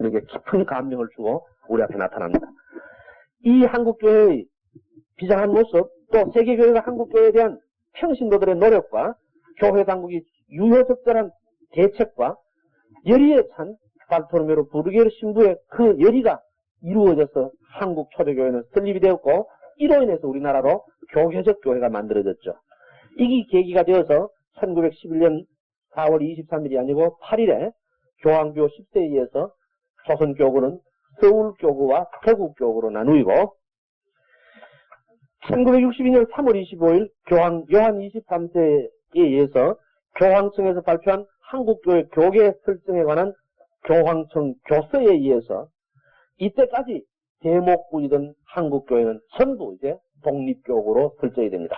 이렇게 깊은 감명을 주고 우리 앞에 나타납니다. 이 한국교회의 비장한 모습, 또 세계교회가 한국교회에 대한 평신도들의 노력과 교회 당국이 유효적절한 대책과 열의에 찬 바르토로메오 부르게르 신부의 그 열의가 이루어져서 한국 초대교회는 설립이 되었고, 이로 인해서 우리나라로 교회적 교회가 만들어졌죠. 이게 계기가 되어서 1911년 4월 23일이 아니고 8일에 교황교 10세에 의해서 조선교구는 서울교구와 태국교구로 나누이고, 1962년 3월 25일 교황 요한 23세에 의해서 교황청에서 발표한 한국교회 교계 설정에 관한 교황청 교서에 의해서 이때까지 대목구이던 한국교회는 전부 이제 독립교구로 설정이 됩니다.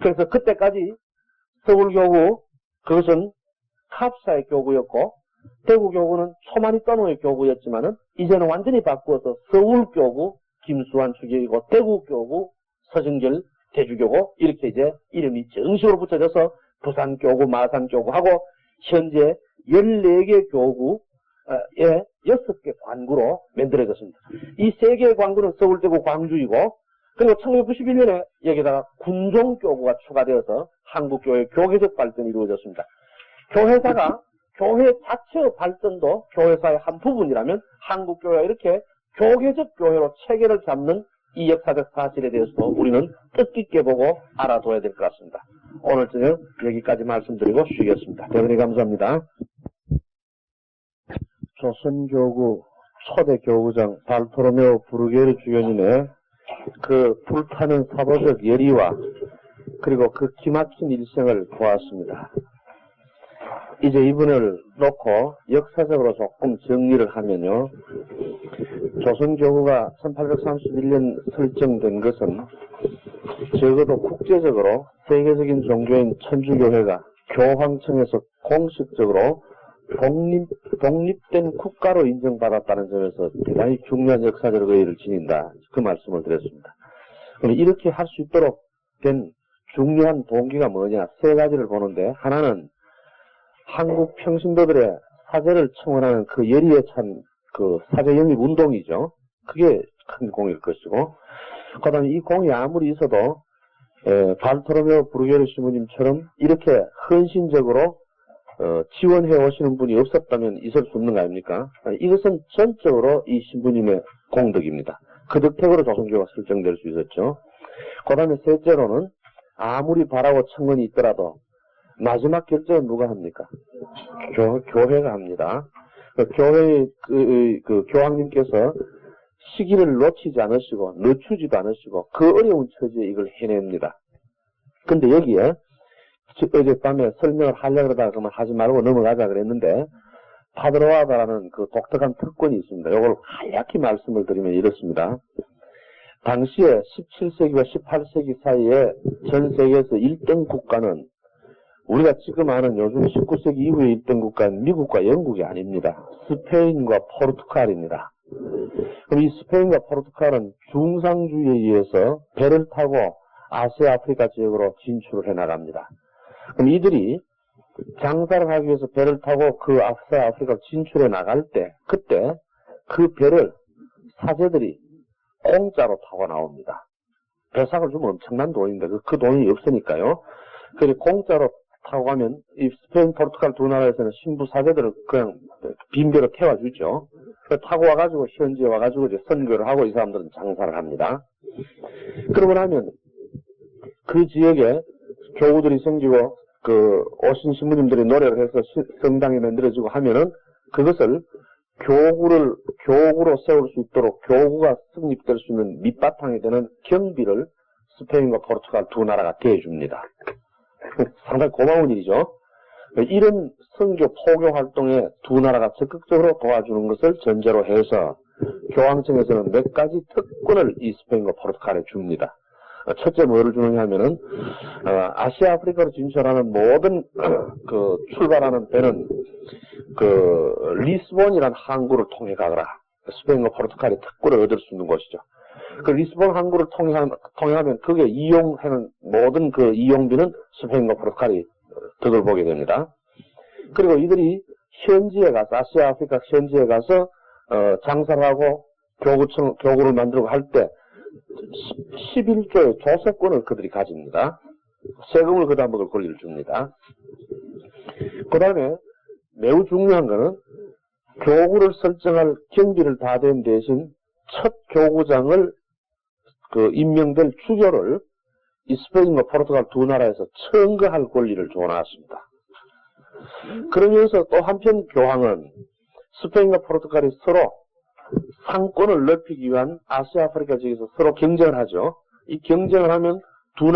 그래서 그때까지 서울교구, 그것은 합사의 교구였고, 대구교구는 초만이 떠노의 교구였지만은 이제는 완전히 바꾸어서 서울교구 김수환 주교이고, 대구교구 서정결 대주교고, 이렇게 이제 이름이 정식으로 붙여져서 부산교구, 마산교구하고 현재 14개 교구의 6개 관구로 만들어졌습니다. 이 3개의 관구는 서울, 대구, 광주이고, 그리고 1991년에 여기다가 군종교구가 추가되어서 한국교회 교회적 발전이 이루어졌습니다. 교회사가 교회 자체의 발전도 교회사의 한 부분이라면 한국교회가 이렇게 교회적 교회로 체계를 잡는 이 역사적 사실에 대해서도 우리는 뜻깊게 보고 알아둬야 될 것 같습니다. 오늘 저녁 여기까지 말씀드리고 쉬겠습니다. 대단히 감사합니다. 조선교구 초대 교구장 바르토로메오 부르게르 주교님의 그 불타는 사도적 열의와 그리고 그 기막힌 일생을 보았습니다. 이제 이분을 놓고 역사적으로 조금 정리를 하면요. 조선교구가 1831년 설정된 것은 적어도 국제적으로 세계적인 종교인 천주교회가 교황청에서 공식적으로 독립된 국가로 인정받았다는 점에서 대단히 중요한 역사적 의의를 지닌다. 그 말씀을 드렸습니다. 그럼 이렇게 할 수 있도록 된 중요한 동기가 뭐냐? 3가지를 보는데, 하나는 한국 평신도들의 사제를 청원하는 그 열의에 찬 그 사제 영입 운동이죠. 그게 큰 공일 것이고, 그 다음에 이 공이 아무리 있어도 바르토로메오 부르게르 신부님처럼 이렇게 헌신적으로 지원해 오시는 분이 없었다면 있을 수 없는 거 아닙니까? 이것은 전적으로 이 신부님의 공덕입니다. 그 덕택으로 조선교가 설정될 수 있었죠. 그 다음에 셋째로는 아무리 바라고 청원이 있더라도 마지막 결정은 누가 합니까? 교회가 합니다. 교회의 그 교황님께서 시기를 놓치지 않으시고 늦추지도 않으시고 그 어려운 처지에 이걸 해냅니다. 근데 여기에 어젯밤에 설명을 하려고 그러다가 그만 하지 말고 넘어가자 그랬는데, 파드로아다라는 그 독특한 특권이 있습니다. 이걸 간략히 말씀을 드리면 이렇습니다. 당시에 17세기와 18세기 사이에 전 세계에서 1등 국가는 우리가 지금 아는 요즘 19세기 이후의 1등 국가는 미국과 영국이 아닙니다. 스페인과 포르투갈입니다. 그럼 이 스페인과 포르투갈은 중상주의에 의해서 배를 타고 아시아 아프리카 지역으로 진출을 해나갑니다. 그럼 이들이 장사를 하기 위해서 배를 타고 그 아시아 아프리카 진출해 나갈 때, 그때 그 배를 사제들이 공짜로 타고 나옵니다. 배상을 주면 엄청난 돈인데 그 돈이 없으니까요. 그래서 공짜로 타고 가면 이 스페인, 포르투갈 두 나라에서는 신부 사제들을 그냥 빈배로 태워주죠. 타고 와가지고 현지에 와가지고 이제 선교를 하고 이 사람들은 장사를 합니다. 그러고 나면 그 지역에 교구들이 생기고 그 오신 신부님들이 노래를 해서 성당이 만들어지고 하면은 그것을 교구로 세울 수 있도록 교구가 성립될 수 있는 밑바탕이 되는 경비를 스페인과 포르투갈 두 나라가 대줍니다. 상당히 고마운 일이죠. 이런 선교 포교 활동에 두 나라가 적극적으로 도와주는 것을 전제로 해서 교황청에서는 몇 가지 특권을 이 스페인과 포르투갈에 줍니다. 첫째 뭐를 주느냐 하면은 아시아 아프리카로 진출하는 모든 그 출발하는 배는 그 리스본이라는 항구를 통해 가거라. 스페인과 포르투갈이 특권을 얻을 수 있는 곳이죠. 그 리스본 항구를 통행하면 그게 이용하는 모든 그 이용비는 스페인과 포르투갈이 덕을 보게 됩니다. 그리고 이들이 현지에 가서 아시아 아프리카 현지에 가서 장사를 하고 교구를 만들고 할 때 11조의 조세권을 그들이 가집니다. 세금을 그다 먹을 권리를 줍니다. 그 다음에 매우 중요한 거는 교구를 설정할 경비를 다 댄 대신 첫 교구장을 임명될 주교를 이 스페인과 포르투갈 두 나라에서 청거할 권리를 줘놨습니다. 그러면서 또 한편 교황은 스페인과 포르투갈이 서로 상권을 넓히기 위한 아시아 아프리카 지역에서 서로 경쟁을 하죠. 이 경쟁을 하면 두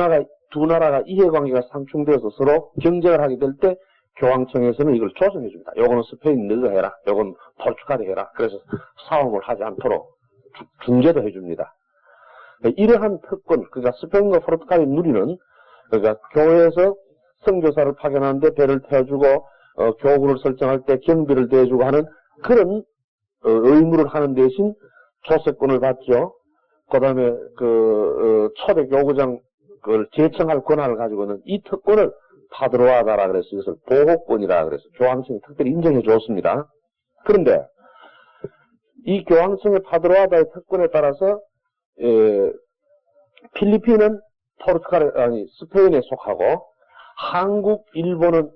나라가 이해관계가 상충되어서 서로 경쟁을 하게 될 때 교황청에서는 이걸 조정해 줍니다. 요거는 스페인 너가 해라. 요건 포르투갈이 해라. 그래서 싸움을 하지 않도록 중재도 해줍니다. 이러한 특권, 그러니까 스페인과 포르투갈이 누리는, 그러니까 교회에서 선교사를 파견하는데 배를 태워주고 교구를 설정할 때 경비를 대주고 하는 그런 의무를 하는 대신 조세권을 받죠. 그 다음에 초대 교구장 그걸 제청할 권한을 가지고는 이 특권을 파드로아다라 그래서 이것을 보호권이라 그래서 교황청이 특별히 인정해 줬습니다. 그런데 이 교황청의 파드로아다의 특권에 따라서 필리핀은 스페인에 속하고 한국, 일본은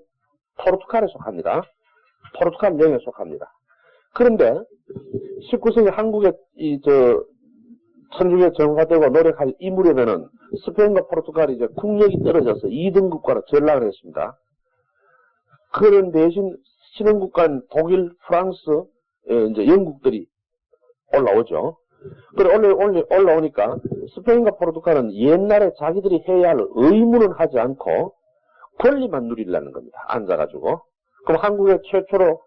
포르투갈에 속합니다. 포르투갈 영에 속합니다. 그런데 19세기 한국의 천주교 정화되고 노력할 이 무렵에는 스페인과 포르투갈이 이제 국력이 떨어져서 2등 국가로 전락을 했습니다. 그런 대신 신흥국가인 독일, 프랑스, 이제 영국들이 올라오죠. 그래 올라오니까 스페인과 포르투갈은 옛날에 자기들이 해야 할 의무는 하지 않고 권리만 누리려는 겁니다. 앉아가지고. 그럼 한국에 최초로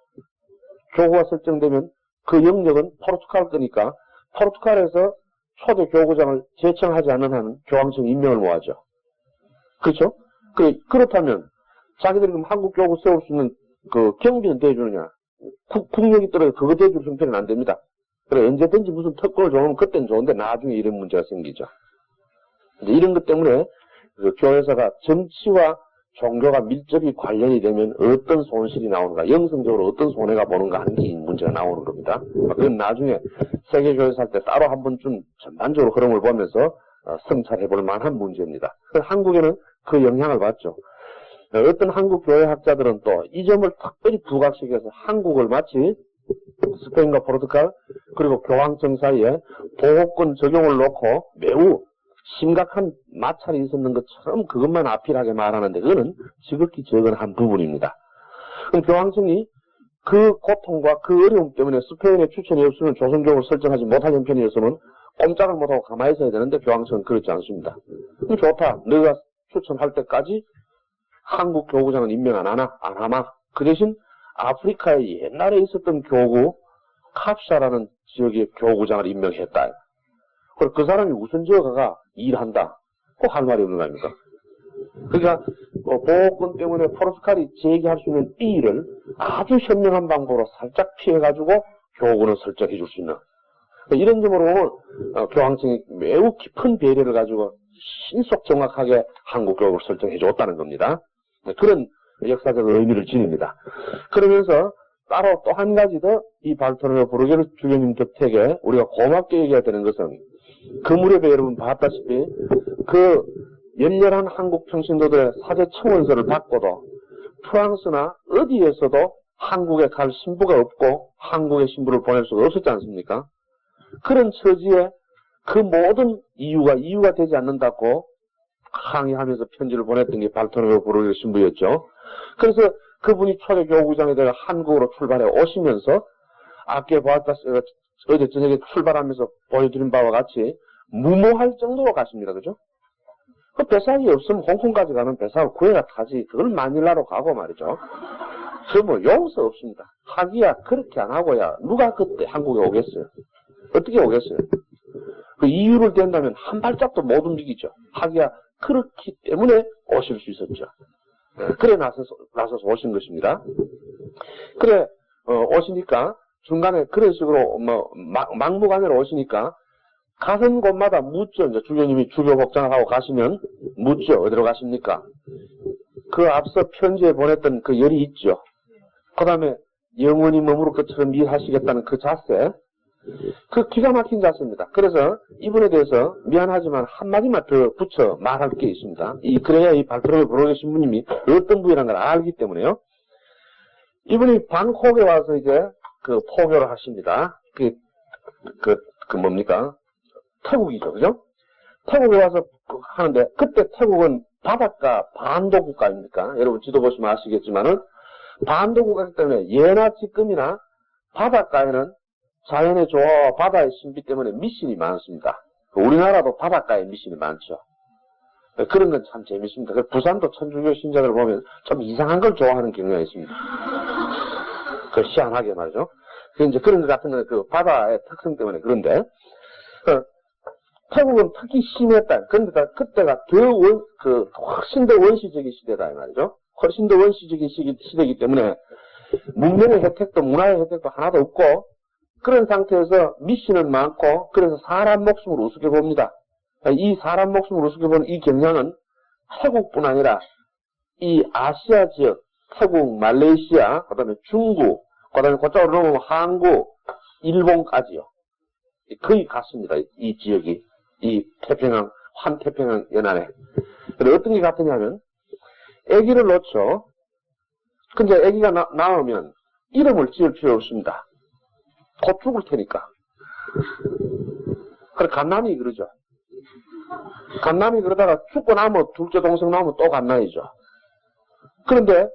교구가 설정되면 그 영역은 포르투갈 거니까 포르투갈에서 초대 교구장을 제청하지 않는 한은 교황청 임명을 못하죠. 그렇죠? 그렇다면 자기들이 그럼 한국 교구 세울 수 있는 그 경비는 대주느냐? 국력이 떨어져 그거 대줄 형편은 안 됩니다. 그래 언제든지 무슨 특권을 줘놓으면 그때는 좋은데 나중에 이런 문제가 생기죠. 이제 이런 것 때문에 그 교회사가 정치와 종교가 밀접히 관련이 되면 어떤 손실이 나오는가, 영성적으로 어떤 손해가 보는가 하는 게 이 문제가 나오는 겁니다. 그건 나중에 세계교회사 할 때 따로 한 번쯤 전반적으로 흐름을 보면서 성찰해 볼 만한 문제입니다. 한국에는 그 영향을 받죠. 어떤 한국 교회학자들은 또 이 점을 특별히 부각시켜서 한국을 마치 스페인과 포르투갈 그리고 교황청 사이에 보호권 적용을 놓고 매우 심각한 마찰이 있었는 것처럼 그것만 아필하게 말하는데 그거는 지극히 적은 한 부분입니다. 그럼 교황청이 그 고통과 그 어려움 때문에 스페인의 추천이 없으면 조선교를 설정하지 못한 형편이었으면 꼼짝을 못하고 가만히 있어야 되는데 교황청은 그렇지 않습니다. 그럼 좋다. 너가 추천할 때까지 한국 교구장은 임명 안 하마. 그 대신 아프리카에 옛날에 있었던 교구 캅샤라는 지역의 교구장을 임명했다. 그리고 그 사람이 우선 지어가가 일한다. 꼭 할 말이 없는 거 아닙니까? 그러니까 보호권 때문에 포르투갈이 제기할 수 있는 이 일을 아주 현명한 방법으로 살짝 피해가지고 교구는 설정해 줄 수 있는 이런 점으로 교황청이 매우 깊은 배려를 가지고 신속 정확하게 한국 교구를 설정해 줬다는 겁니다. 그런 역사적 의미를 지닙니다. 그러면서 따로 또 한 가지 더 이 발토르메오 브루게르 주교님 덕택에 우리가 고맙게 얘기해야 되는 것은 그 무렵에 여러분 봤다시피 그 열렬한 한국 평신도들의 사제 청원서를 받고도 프랑스나 어디에서도 한국에 갈 신부가 없고 한국의 신부를 보낼 수가 없었지 않습니까? 그런 처지에 그 모든 이유가 되지 않는다고 항의하면서 편지를 보냈던 게 발토르메오 브루게르 신부였죠. 그래서 그분이 초대 교구장에 대해 한국으로 출발해 오시면서 아까 보았다 어제 저녁에 출발하면서 보여드린 바와 같이 무모할 정도로 가십니다. 그죠? 그 배상이 없으면 홍콩까지 가는 배상을 구해가 타지 그걸 마닐라로 가고 말이죠. 그 뭐 용서 없습니다. 하기야 그렇게 안 하고야 누가 그때 한국에 오겠어요? 어떻게 오겠어요? 그 이유를 댄다면 한 발짝도 못 움직이죠. 하기야 그렇기 때문에 오실 수 있었죠. 그래 나서서 오신 것입니다. 그래 오시니까 중간에 그런 식으로 막무가내로 오시니까 가는 곳마다 묻죠. 이제 주교님이 주교 복장을 하고 가시면 묻죠. 어디로 가십니까? 그 앞서 편지에 보냈던 그 열이 있죠. 그 다음에 영원히 머무를 것처럼 일하시겠다는 그 자세, 그 기가 막힌 자세입니다. 그래서 이분에 대해서 미안하지만 한마디만 더 붙여 말할 게 있습니다. 그래야 이 발표를 보러 계신 분님이 어떤 분이라는 걸 알기 때문에요. 이분이 방콕에 와서 이제 그 포교를 하십니다. 뭡니까? 태국이죠. 그죠? 태국에 와서 하는데, 그때 태국은 바닷가 반도 국가입니까? 여러분 지도 보시면 아시겠지만은, 반도 국가이기 때문에 예나 지금이나 바닷가에는 자연의 조화와 바다의 신비 때문에 미신이 많습니다. 우리나라도 바닷가에 미신이 많죠. 그런 건 참 재밌습니다. 부산도 천주교 신자들 보면 좀 이상한 걸 좋아하는 경우가 있습니다. 희한하게 말이죠. 이제 그런 것 같은 건 그 바다의 특성 때문에 그런데, 태국은 특히 심했다. 그런데 그때가 훨씬 더 원시적인 시대다, 이 말이죠. 훨씬 더 원시적인 시대이기 때문에 문명의 혜택도 문화의 혜택도 하나도 없고, 그런 상태에서 미신은 많고, 그래서 사람 목숨을 우습게 봅니다. 이 사람 목숨을 우습게 보는 이 경향은 태국뿐 아니라 이 아시아 지역, 태국, 말레이시아, 그 다음에 중국, 그 다음에 그쪽으로 넘어오면 한국, 일본까지요. 거의 같습니다. 이 지역이. 이 태평양, 환태평양 연안에. 근데 어떤 게 같으냐면, 아기를 놓죠. 근데 아기가 나오면 이름을 지을 필요 없습니다. 곧 죽을 테니까. 그래, 갓남이 그러죠. 갓남이 그러다가 죽고 나면 둘째 동생 나오면 또 갓남이죠. 그런데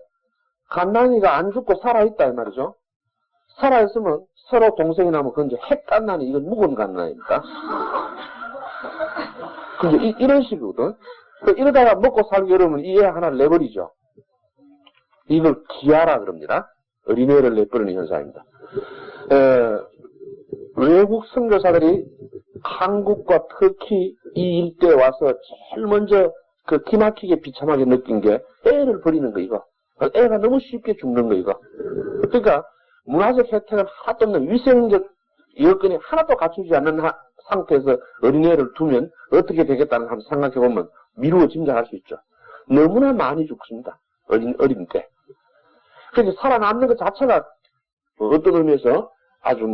갓남이가 안 죽고 살아있다 이 말이죠. 살아있으면 서로 동생이 나오면 그건 이제 핵갓남이, 이건 묵은 갓남입니다. 근데 이런 식이거든. 이러다가 먹고 살기 어려우면 이 애 하나를 내버리죠. 이걸 기아라 그럽니다. 어린애를 내버리는 현상입니다. 외국 선교사들이 한국과 특히 이 일대에 와서 제일 먼저 그 기막히게 비참하게 느낀 게 애를 버리는 거, 이거. 애가 너무 쉽게 죽는 거, 이거. 그러니까 문화적 혜택은 하나도 없는 위생적 여건이 하나도 갖추지 않는 상태에서 어린애를 두면 어떻게 되겠다는 걸 한번 생각해보면 미루어 짐작할 수 있죠. 너무나 많이 죽습니다. 어린 때. 그래서 살아남는 것 자체가 어떤 의미에서 아주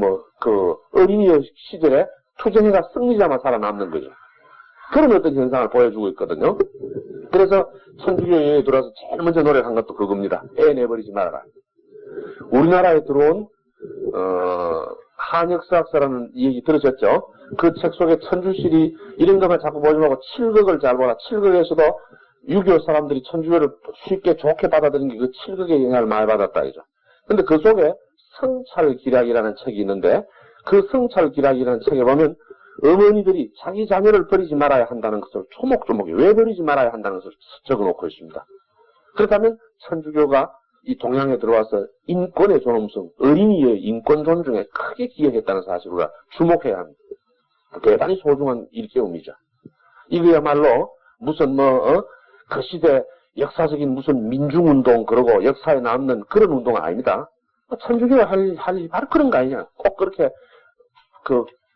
어린이 시절에 투쟁해가 승리자만 살아남는 거죠. 그런 어떤 현상을 보여주고 있거든요. 그래서 천주교에 들어와서 제일 먼저 노력한 것도 그겁니다. 애 내버리지 말아라. 우리나라에 들어온, 한역사학사라는 얘기 들으셨죠? 그 책 속에 천주실이 이런 것만 자꾸 보지 말고 칠극을 잘 보라. 칠극에서도 유교 사람들이 천주교를 쉽게 좋게 받아들인 게 그 칠극의 영향을 많이 받았다, 이죠. 근데 그 속에 성찰기락이라는 책이 있는데, 그 성찰기락이라는 책에 보면 어머니들이 자기 자녀를 버리지 말아야 한다는 것을 조목조목 왜 버리지 말아야 한다는 것을 적어놓고 있습니다. 그렇다면 천주교가 이 동양에 들어와서 인권의 존엄성, 어린이의 인권 존중에 크게 기여했다는 사실을 우리가 주목해야 합니다. 대단히 소중한 일깨움이죠. 이거야말로 무슨 그 시대 역사적인 무슨 민중운동 그러고 역사에 남는 그런 운동은 아닙니다. 천주교가 할 일이 바로 그런 거 아니냐. 꼭 그렇게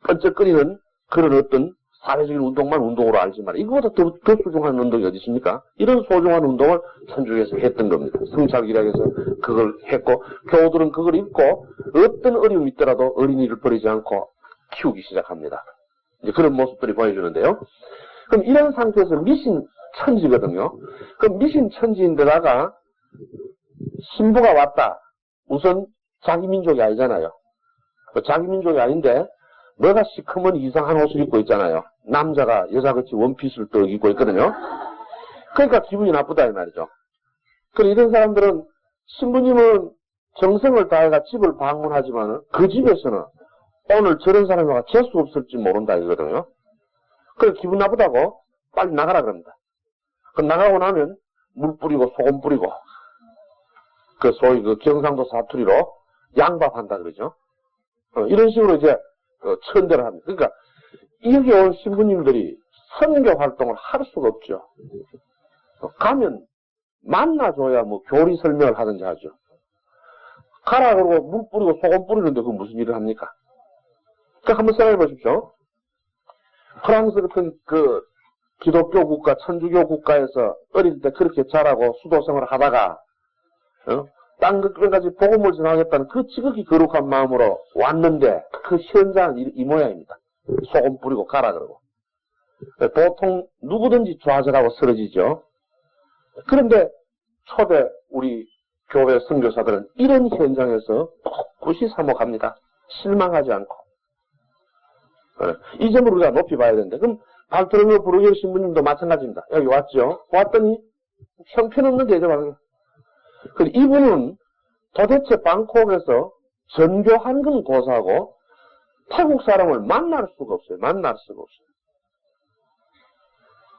번쩍거리는 그런 어떤 사회적인 운동만 운동으로 알지 말아. 이거보다 더 소중한 운동이 어디 있습니까? 이런 소중한 운동을 천주교에서 했던 겁니다. 성찰기락에서 그걸 했고, 교우들은 그걸 입고 어떤 어려움이 있더라도 어린이를 버리지 않고 키우기 시작합니다. 이제 그런 모습들이 보여주는데요. 그럼 이런 상태에서 미신 천지거든요. 그럼 미신 천지인데다가 신부가 왔다. 우선 자기 민족이 아니잖아요. 자기 민족이 아닌데 너가 시커먼 이상한 옷을 입고 있잖아요. 남자가 여자같이 원피스를 또 입고 있거든요. 그러니까 기분이 나쁘다 이 말이죠. 그리고 이런 사람들은 신부님은 정성을 다해가 집을 방문하지만 그 집에서는 오늘 저런 사람과 재수 없을지 모른다 이거거든요. 그래서 기분 나쁘다고 빨리 나가라 그럽니다. 그 나가고 나면 물 뿌리고 소금 뿌리고 그 소위 그 경상도 사투리로 양밥한다 그러죠. 이런 식으로 이제 천대를 합니다. 그러니까 여기 온 신부님들이 선교 활동을 할 수가 없죠. 가면 만나줘야 뭐 교리 설명을 하든지 하죠. 가라 그러고 물 뿌리고 소금 뿌리는데 그 무슨 일을 합니까? 그러니까 한번 생각해 보십시오. 프랑스 같은 그 기독교 국가, 천주교 국가에서 어릴 때 그렇게 자라고 수도 생활을 하다가 땅 끝까지 복음을 전하겠다는 그 지극히 거룩한 마음으로 왔는데 그 현장은 이 모양입니다. 소금 뿌리고 가라 그러고. 보통 누구든지 좌절하고 쓰러지죠. 그런데 초대 우리 교회 선교사들은 이런 현장에서 꿋꿋이 사목합니다. 실망하지 않고. 이 점을 우리가 높이 봐야 되는데, 그럼 발트로메오 브루겔 신부님도 마찬가지입니다. 여기 왔죠. 왔더니 형편없는 대접하는. 그리고 이분은 도대체 방콕에서 전교한 건 고사하고 태국 사람을 만날 수가 없어요. 만날 수가 없어요.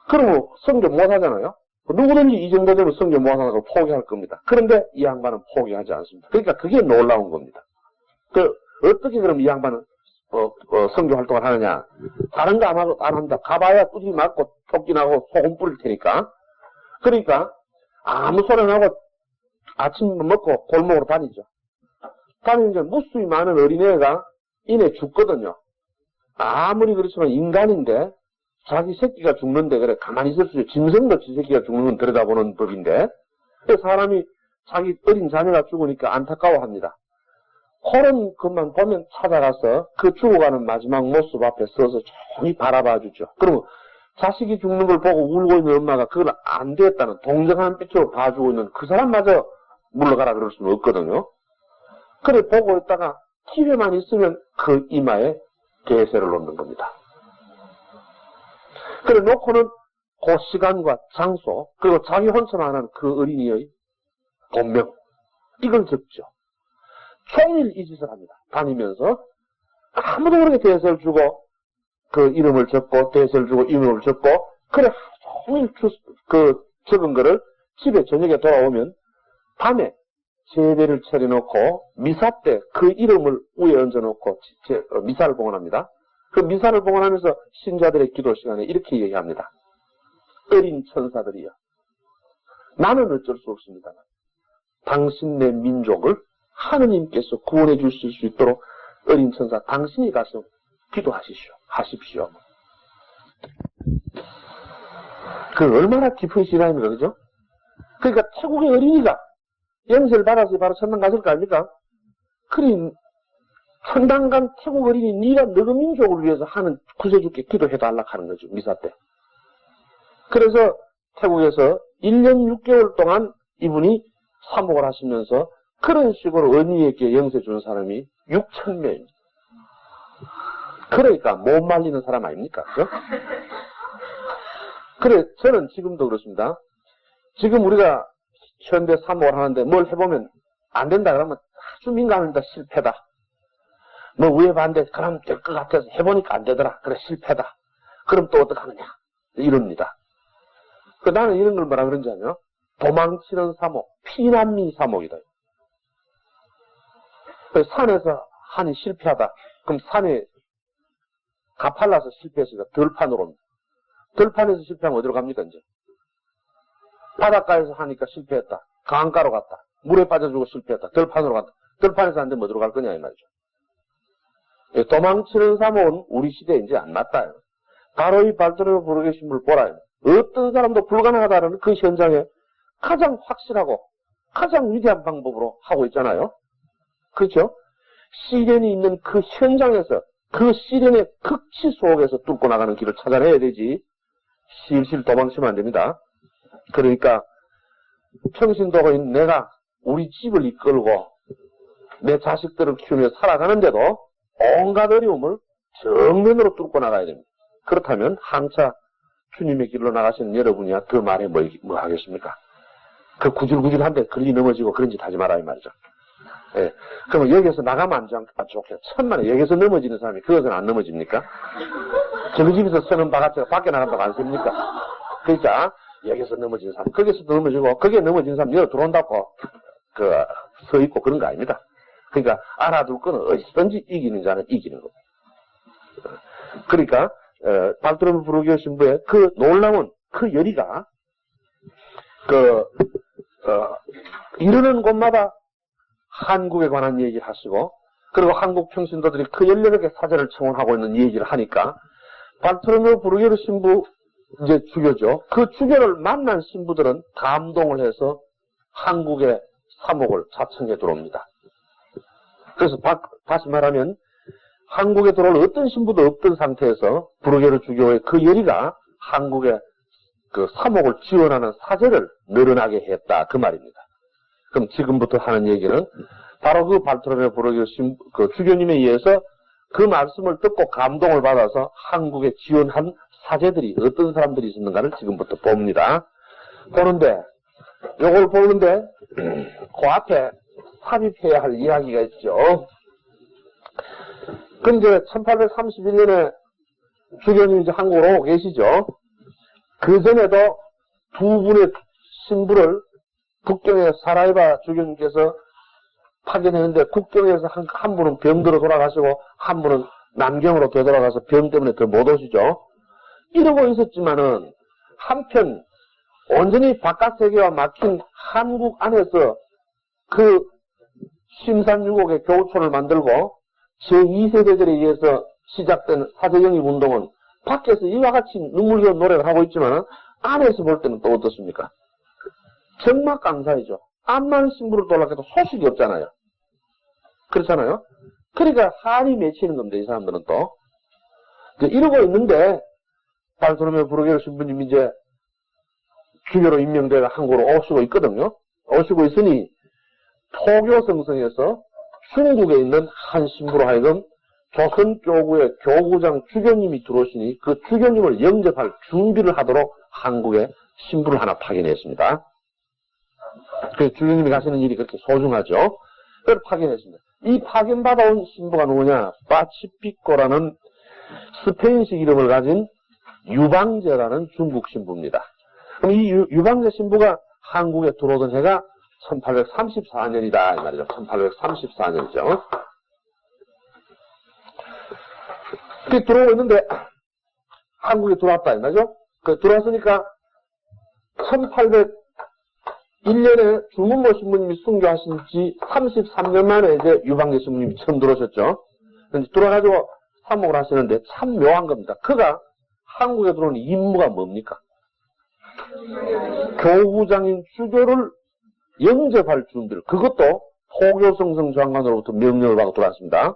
그러면 선교 못 하잖아요. 누구든지 이 정도 되면 선교 못 하고 포기할 겁니다. 그런데 이 양반은 포기하지 않습니다. 그러니까 그게 놀라운 겁니다. 어떻게 그럼 이 양반은 선교 활동을 하느냐? 다른 거 안 합니다. 가봐야 뚜지 맞고 토끼 나고 소금 뿌릴 테니까. 그러니까 아무 소리 안 하고 아침 먹고 골목으로 다니죠. 다니면 무수히 많은 어린애가 이내 죽거든요. 아무리 그렇지만 인간인데 자기 새끼가 죽는데 그래 가만히 있을 수 있어요. 짐승도 지 새끼가 죽는 건 들여다보는 법인데 사람이 자기 어린 자녀가 죽으니까 안타까워합니다. 그런 것만 보면 찾아가서 그 죽어가는 마지막 모습 앞에 서서 조용히 바라봐 주죠. 그러면 자식이 죽는 걸 보고 울고 있는 엄마가 그걸 안 되었다는 동정한 빛으로 봐주고 있는 그 사람마저 물러가라 그럴 수는 없거든요. 그래 보고 있다가 기회만 있으면 그 이마에 대세를 놓는 겁니다. 그래 놓고는 그 시간과 장소 그리고 자기 혼자만 하는 그 어린이의 본명 이걸 적죠. 종일 이 짓을 합니다. 다니면서 아무도 모르게 대세를 주고 그 이름을 적고 대세를 주고 이름을 적고 그래 종일 적은 거를 집에 저녁에 돌아오면 밤에 제대를 차려놓고 미사 때 그 이름을 위에 얹어놓고 미사를 봉헌합니다. 그 미사를 봉헌하면서 신자들의 기도 시간에 이렇게 얘기합니다. 어린 천사들이여 나는 어쩔 수 없습니다. 당신네 민족을 하느님께서 구원해 주실 수 있도록 어린 천사 당신이 가서 하십시오. 그 얼마나 깊은 시간입니까, 그죠? 그러니까 태국의 어린이가 영세를 받아서 바로 천당 갔을 거 아닙니까? 그리 천당 간 태국 어린이 네가 너희 민족을 위해서 하는 구세주께 기도해달라 하는 거죠, 미사 때. 그래서 태국에서 1년 6개월 동안 이분이 사목을 하시면서 그런 식으로 어린이에게 영세 주는 사람이 6,000명입니다. 그러니까 못 말리는 사람 아닙니까? 그죠? 그래, 저는 지금도 그렇습니다. 지금 우리가 현대 사목을 하는데 뭘 해보면 안 된다 그러면 아주 민감합니다. 실패다. 뭐 왜 반대? 그럼 될 것 같아서 해보니까 안 되더라. 그래, 실패다. 그럼 또 어떡하느냐? 이럽니다. 나는 이런 걸 뭐라 그런지 아냐? 도망치는 사목, 피난민 사목이다. 산에서 한이 실패하다. 그럼 산에 가팔라서 실패했으니까 들판으로 옵니다. 들판에서 실패하면 어디로 갑니까, 이제? 바닷가에서 하니까 실패했다. 강가로 갔다. 물에 빠져주고 실패했다. 들판으로 갔다. 들판에서 안 되면 어디로 갈 거냐, 이 말이죠. 도망치는 사목은 우리 시대에 이제 안 맞다요. 바로 이 발트로메오 브루겔 신부를 보라요. 어떤 사람도 불가능하다는 그 현장에 가장 확실하고 가장 위대한 방법으로 하고 있잖아요. 그렇죠? 시련이 있는 그 현장에서 그 시련의 극치 속에서 뚫고 나가는 길을 찾아내야 되지 실실 도망치면 안 됩니다. 그러니까 평신도인 내가 우리 집을 이끌고 내 자식들을 키우며 살아가는데도 온갖 어려움을 정면으로 뚫고 나가야 됩니다. 그렇다면 한차 주님의 길로 나가시는 여러분이야 그 말에 뭐 하겠습니까? 그 구질구질한데 걸리 넘어지고 그런 짓 하지 마라 이 말이죠. 예. 그러면 여기서 나가면 안 좋겠다. 천만에 여기서 넘어지는 사람이 그것은 안 넘어집니까? 저희 집에서 서는 바가지가 밖에 나간다고 안 씁니까? 그러니까 여기서 넘어지는 사람, 거기서도 넘어지고 거기에 넘어지는 사람 여기 들어온다고 서 있고 그런 거 아닙니다. 그러니까 알아둘 거는 어디든지 이기는 자는 이기는 겁니다. 그러니까 발트로메오 브루겔 신부의 그 놀라운 그 열의가 이르는 곳마다 한국에 관한 얘기를 하시고 그리고 한국 평신도들이 그 16개 사제를 청원하고 있는 얘기를 하니까 발트로메오 브루겔 신부 이제 주교죠. 그 주교를 만난 신부들은 감동을 해서 한국에 3억을 자청해 들어옵니다. 그래서 다시 말하면 한국에 들어올 어떤 신부도 없던 상태에서 브루게르 주교의 그 열의가 한국에 그 3억을 지원하는 사제를 늘어나게 했다. 그 말입니다. 그럼 지금부터 하는 얘기는 바로 그 발트로메 브루게르 그 주교님에 의해서 그 말씀을 듣고 감동을 받아서 한국에 지원한 사제들이 어떤 사람들이 있었는가를 지금부터 봅니다. 요걸 보는데 그 앞에 삽입해야 할 이야기가 있죠. 그럼 이제 1831년에 주교님이 이제 한국으로 오고 계시죠. 그 전에도 두 분의 신부를 국경에 사라이바 주교님께서 파견했는데 국경에서 한 분은 병들어 돌아가시고 한 분은 남경으로 되돌아가서 병 때문에 더 못 오시죠. 이러고 있었지만은 한편 온전히 바깥 세계와 막힌 한국 안에서 그 심산유곡의 교우초를 만들고 제2세대들에 의해서 시작된 사제영입 운동은 밖에서 이와 같이 눈물겨운 노래를 하고 있지만 안에서 볼 때는 또 어떻습니까? 정막강사이죠. 암만 신부를 돌아가도 소식이 없잖아요. 그렇잖아요. 그러니까 한이 맺히는 겁니다. 이 사람들은 또. 이러고 있는데 발트로메 브루게르 신부님이 이제 주교로 임명되어 한국으로 오시고 있거든요. 오시고 있으니 토교성성에서 중국에 있는 한 신부로 하여금 조선교구의 교구장 주교님이 들어오시니 그 주교님을 영접할 준비를 하도록 한국에 신부를 하나 파견했습니다. 그래서 주교님이 가시는 일이 그렇게 소중하죠. 그걸 파견했습니다. 이 파견받아온 신부가 누구냐? 파치피코라는 스페인식 이름을 가진 유방제라는 중국 신부입니다. 그럼 이 유방제 신부가 한국에 들어오던 해가 1834년이다. 이 말이죠. 1834년이죠. 그게 들어오고 있는데, 한국에 들어왔다. 이 말이죠. 들어왔으니까, 1801년에 주문모 신부님이 순교하신 지 33년 만에 이제 유방제 신부님이 처음 들어오셨죠. 들어와가지고 사목을 하시는데 참 묘한 겁니다. 그가 한국에 들어온 임무가 뭡니까? 교구장인 주교를 영접할 준비를, 그것도 토교성성 장관으로부터 명령을 받고 들어왔습니다.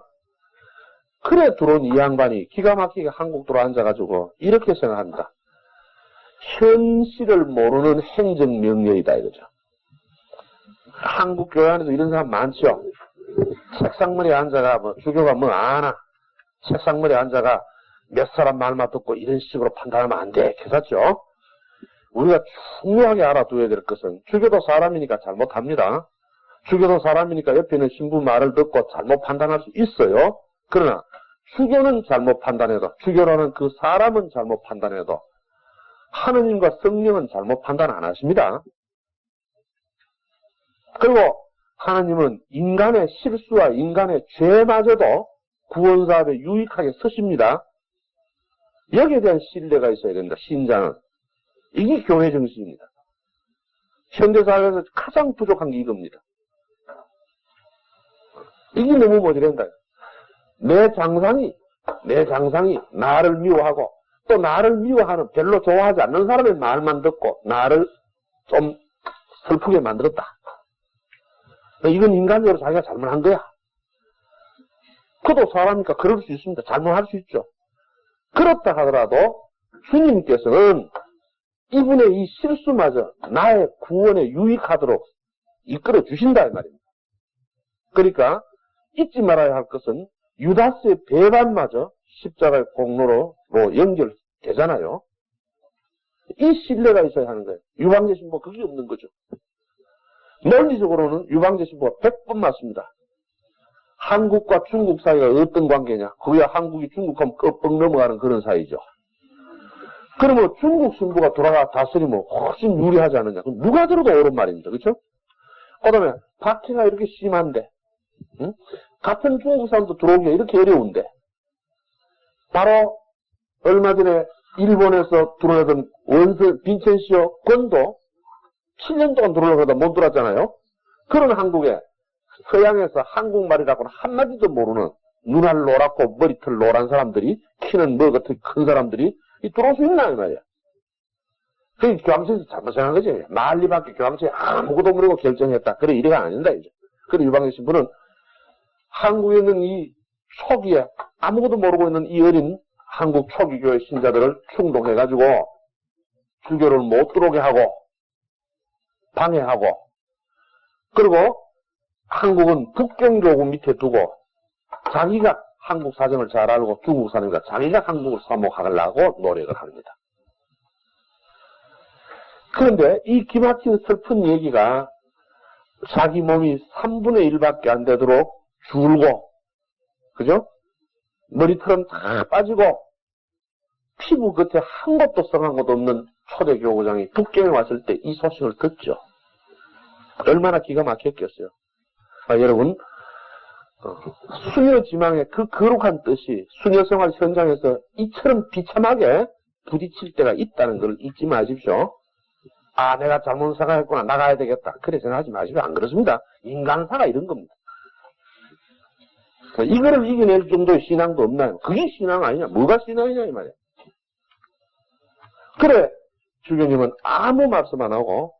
그래 들어온 이 양반이 기가 막히게 한국 들어앉아가지고 이렇게 생각합니다. 현실을 모르는 행정명령이다 이거죠. 한국 교회 안에도 이런 사람 많죠. 책상머리에 앉아가 주교가 뭐 아나, 책상머리에 앉아가 몇 사람 말만 듣고 이런 식으로 판단하면 안 돼. 괜찮죠? 우리가 중요하게 알아둬야 될 것은 주교도 사람이니까 잘못합니다. 주교도 사람이니까 옆에 있는 신부 말을 듣고 잘못 판단할 수 있어요. 그러나 주교는 잘못 판단해도, 주교라는 그 사람은 잘못 판단해도 하느님과 성령은 잘못 판단 안 하십니다. 그리고 하나님은 인간의 실수와 인간의 죄마저도 구원사업에 유익하게 쓰십니다. 여기에 대한 신뢰가 있어야 된다. 신자는. 이게 교회 정신입니다. 현대사회에서 가장 부족한 게 이겁니다. 이게 너무 모자란다. 내 장상이 나를 미워하고 또 나를 미워하는 별로 좋아하지 않는 사람의 말만 듣고 나를 좀 슬프게 만들었다. 이건 인간적으로 자기가 잘못한 거야. 그도 사람이니까 그럴 수 있습니다. 잘못할 수 있죠. 그렇다 하더라도 주님께서는 이분의 이 실수마저 나의 구원에 유익하도록 이끌어 주신다 이 말입니다. 그러니까 잊지 말아야 할 것은 유다스의 배반마저 십자가의 공로로 연결되잖아요. 이 신뢰가 있어야 하는 거예요. 유방제 신부가 그게 없는 거죠. 논리적으로는 유방제 신부가 100번 맞습니다. 한국과 중국 사이가 어떤 관계냐? 거기야 한국이 중국하면 껍벅 넘어가는 그런 사이죠. 그러면 중국 신부가 돌아가 다스리면 훨씬 유리하지 않느냐? 그럼 누가 들어도 옳은 말입니다. 그렇죠? 그 다음에 박해가 이렇게 심한데 같은 중국 사람도 들어오기가 이렇게 어려운데 바로 얼마 전에 일본에서 들어오던 원서 빈첸시오 권도 7년 동안 들어오려고 하다 못 들어왔잖아요. 그런 한국에 서양에서 한국말이라고는 한마디도 모르는 눈알 노랗고 머리털 노란 사람들이 키는 뭐 같은 큰 사람들이 들어올 수 있나 이 말이야. 그게 교황청에서 잘못 생각한 거지. 만리밖에 교황청에 아무것도 모르고 결정했다. 그래, 이래가 아닌다, 이제. 그래, 유방재 신부는 한국에 있는 이 초기에 아무것도 모르고 있는 이 어린 한국 초기교회 신자들을 충동해가지고 주교를 못 들어오게 하고 방해하고 그리고 한국은 북경교구 밑에 두고 자기가 한국 사정을 잘 알고 중국 사람이니까 자기가 한국을 사목하려고 노력을 합니다. 그런데 이 기막힌 슬픈 얘기가 자기 몸이 3분의 1밖에 안 되도록 줄고, 그죠? 머리털은 다 빠지고, 피부 겉에 한 곳도 썩한 것도 없는 초대교구장이 북경에 왔을 때 이 소식을 듣죠. 얼마나 기가 막혔겠어요. 여러분, 수녀지망의 그 거룩한 뜻이 수녀생활 현장에서 이처럼 비참하게 부딪힐 때가 있다는 걸 잊지 마십시오. 아, 내가 잘못 생각했구나. 나가야 되겠다. 그래 생각하지 마시고. 안 그렇습니다. 인간사가 이런 겁니다. 이거를 이겨낼 정도의 신앙도 없나요? 그게 신앙 아니냐? 뭐가 신앙이냐 이 말이야. 그래 주교님은 아무 말씀 안 하고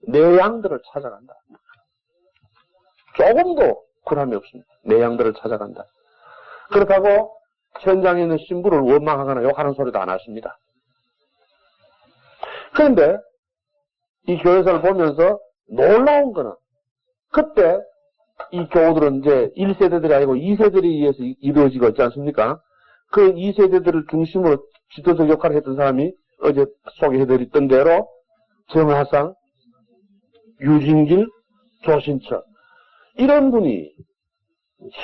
내 양들을 찾아간다. 조금도 굴함이 없습니다. 내 양들을 찾아간다. 그렇다고 현장에 있는 신부를 원망하거나 욕하는 소리도 안 하십니다. 그런데 이 교회사를 보면서 놀라운 거는 그때 이 교우들은 이제 1세대들이 아니고 2세들에 의해서 이루어지고 있지 않습니까? 그 2세대들을 중심으로 지도적 역할을 했던 사람이 어제 소개해드렸던 대로 정하상, 유진길, 조신철 이런 분이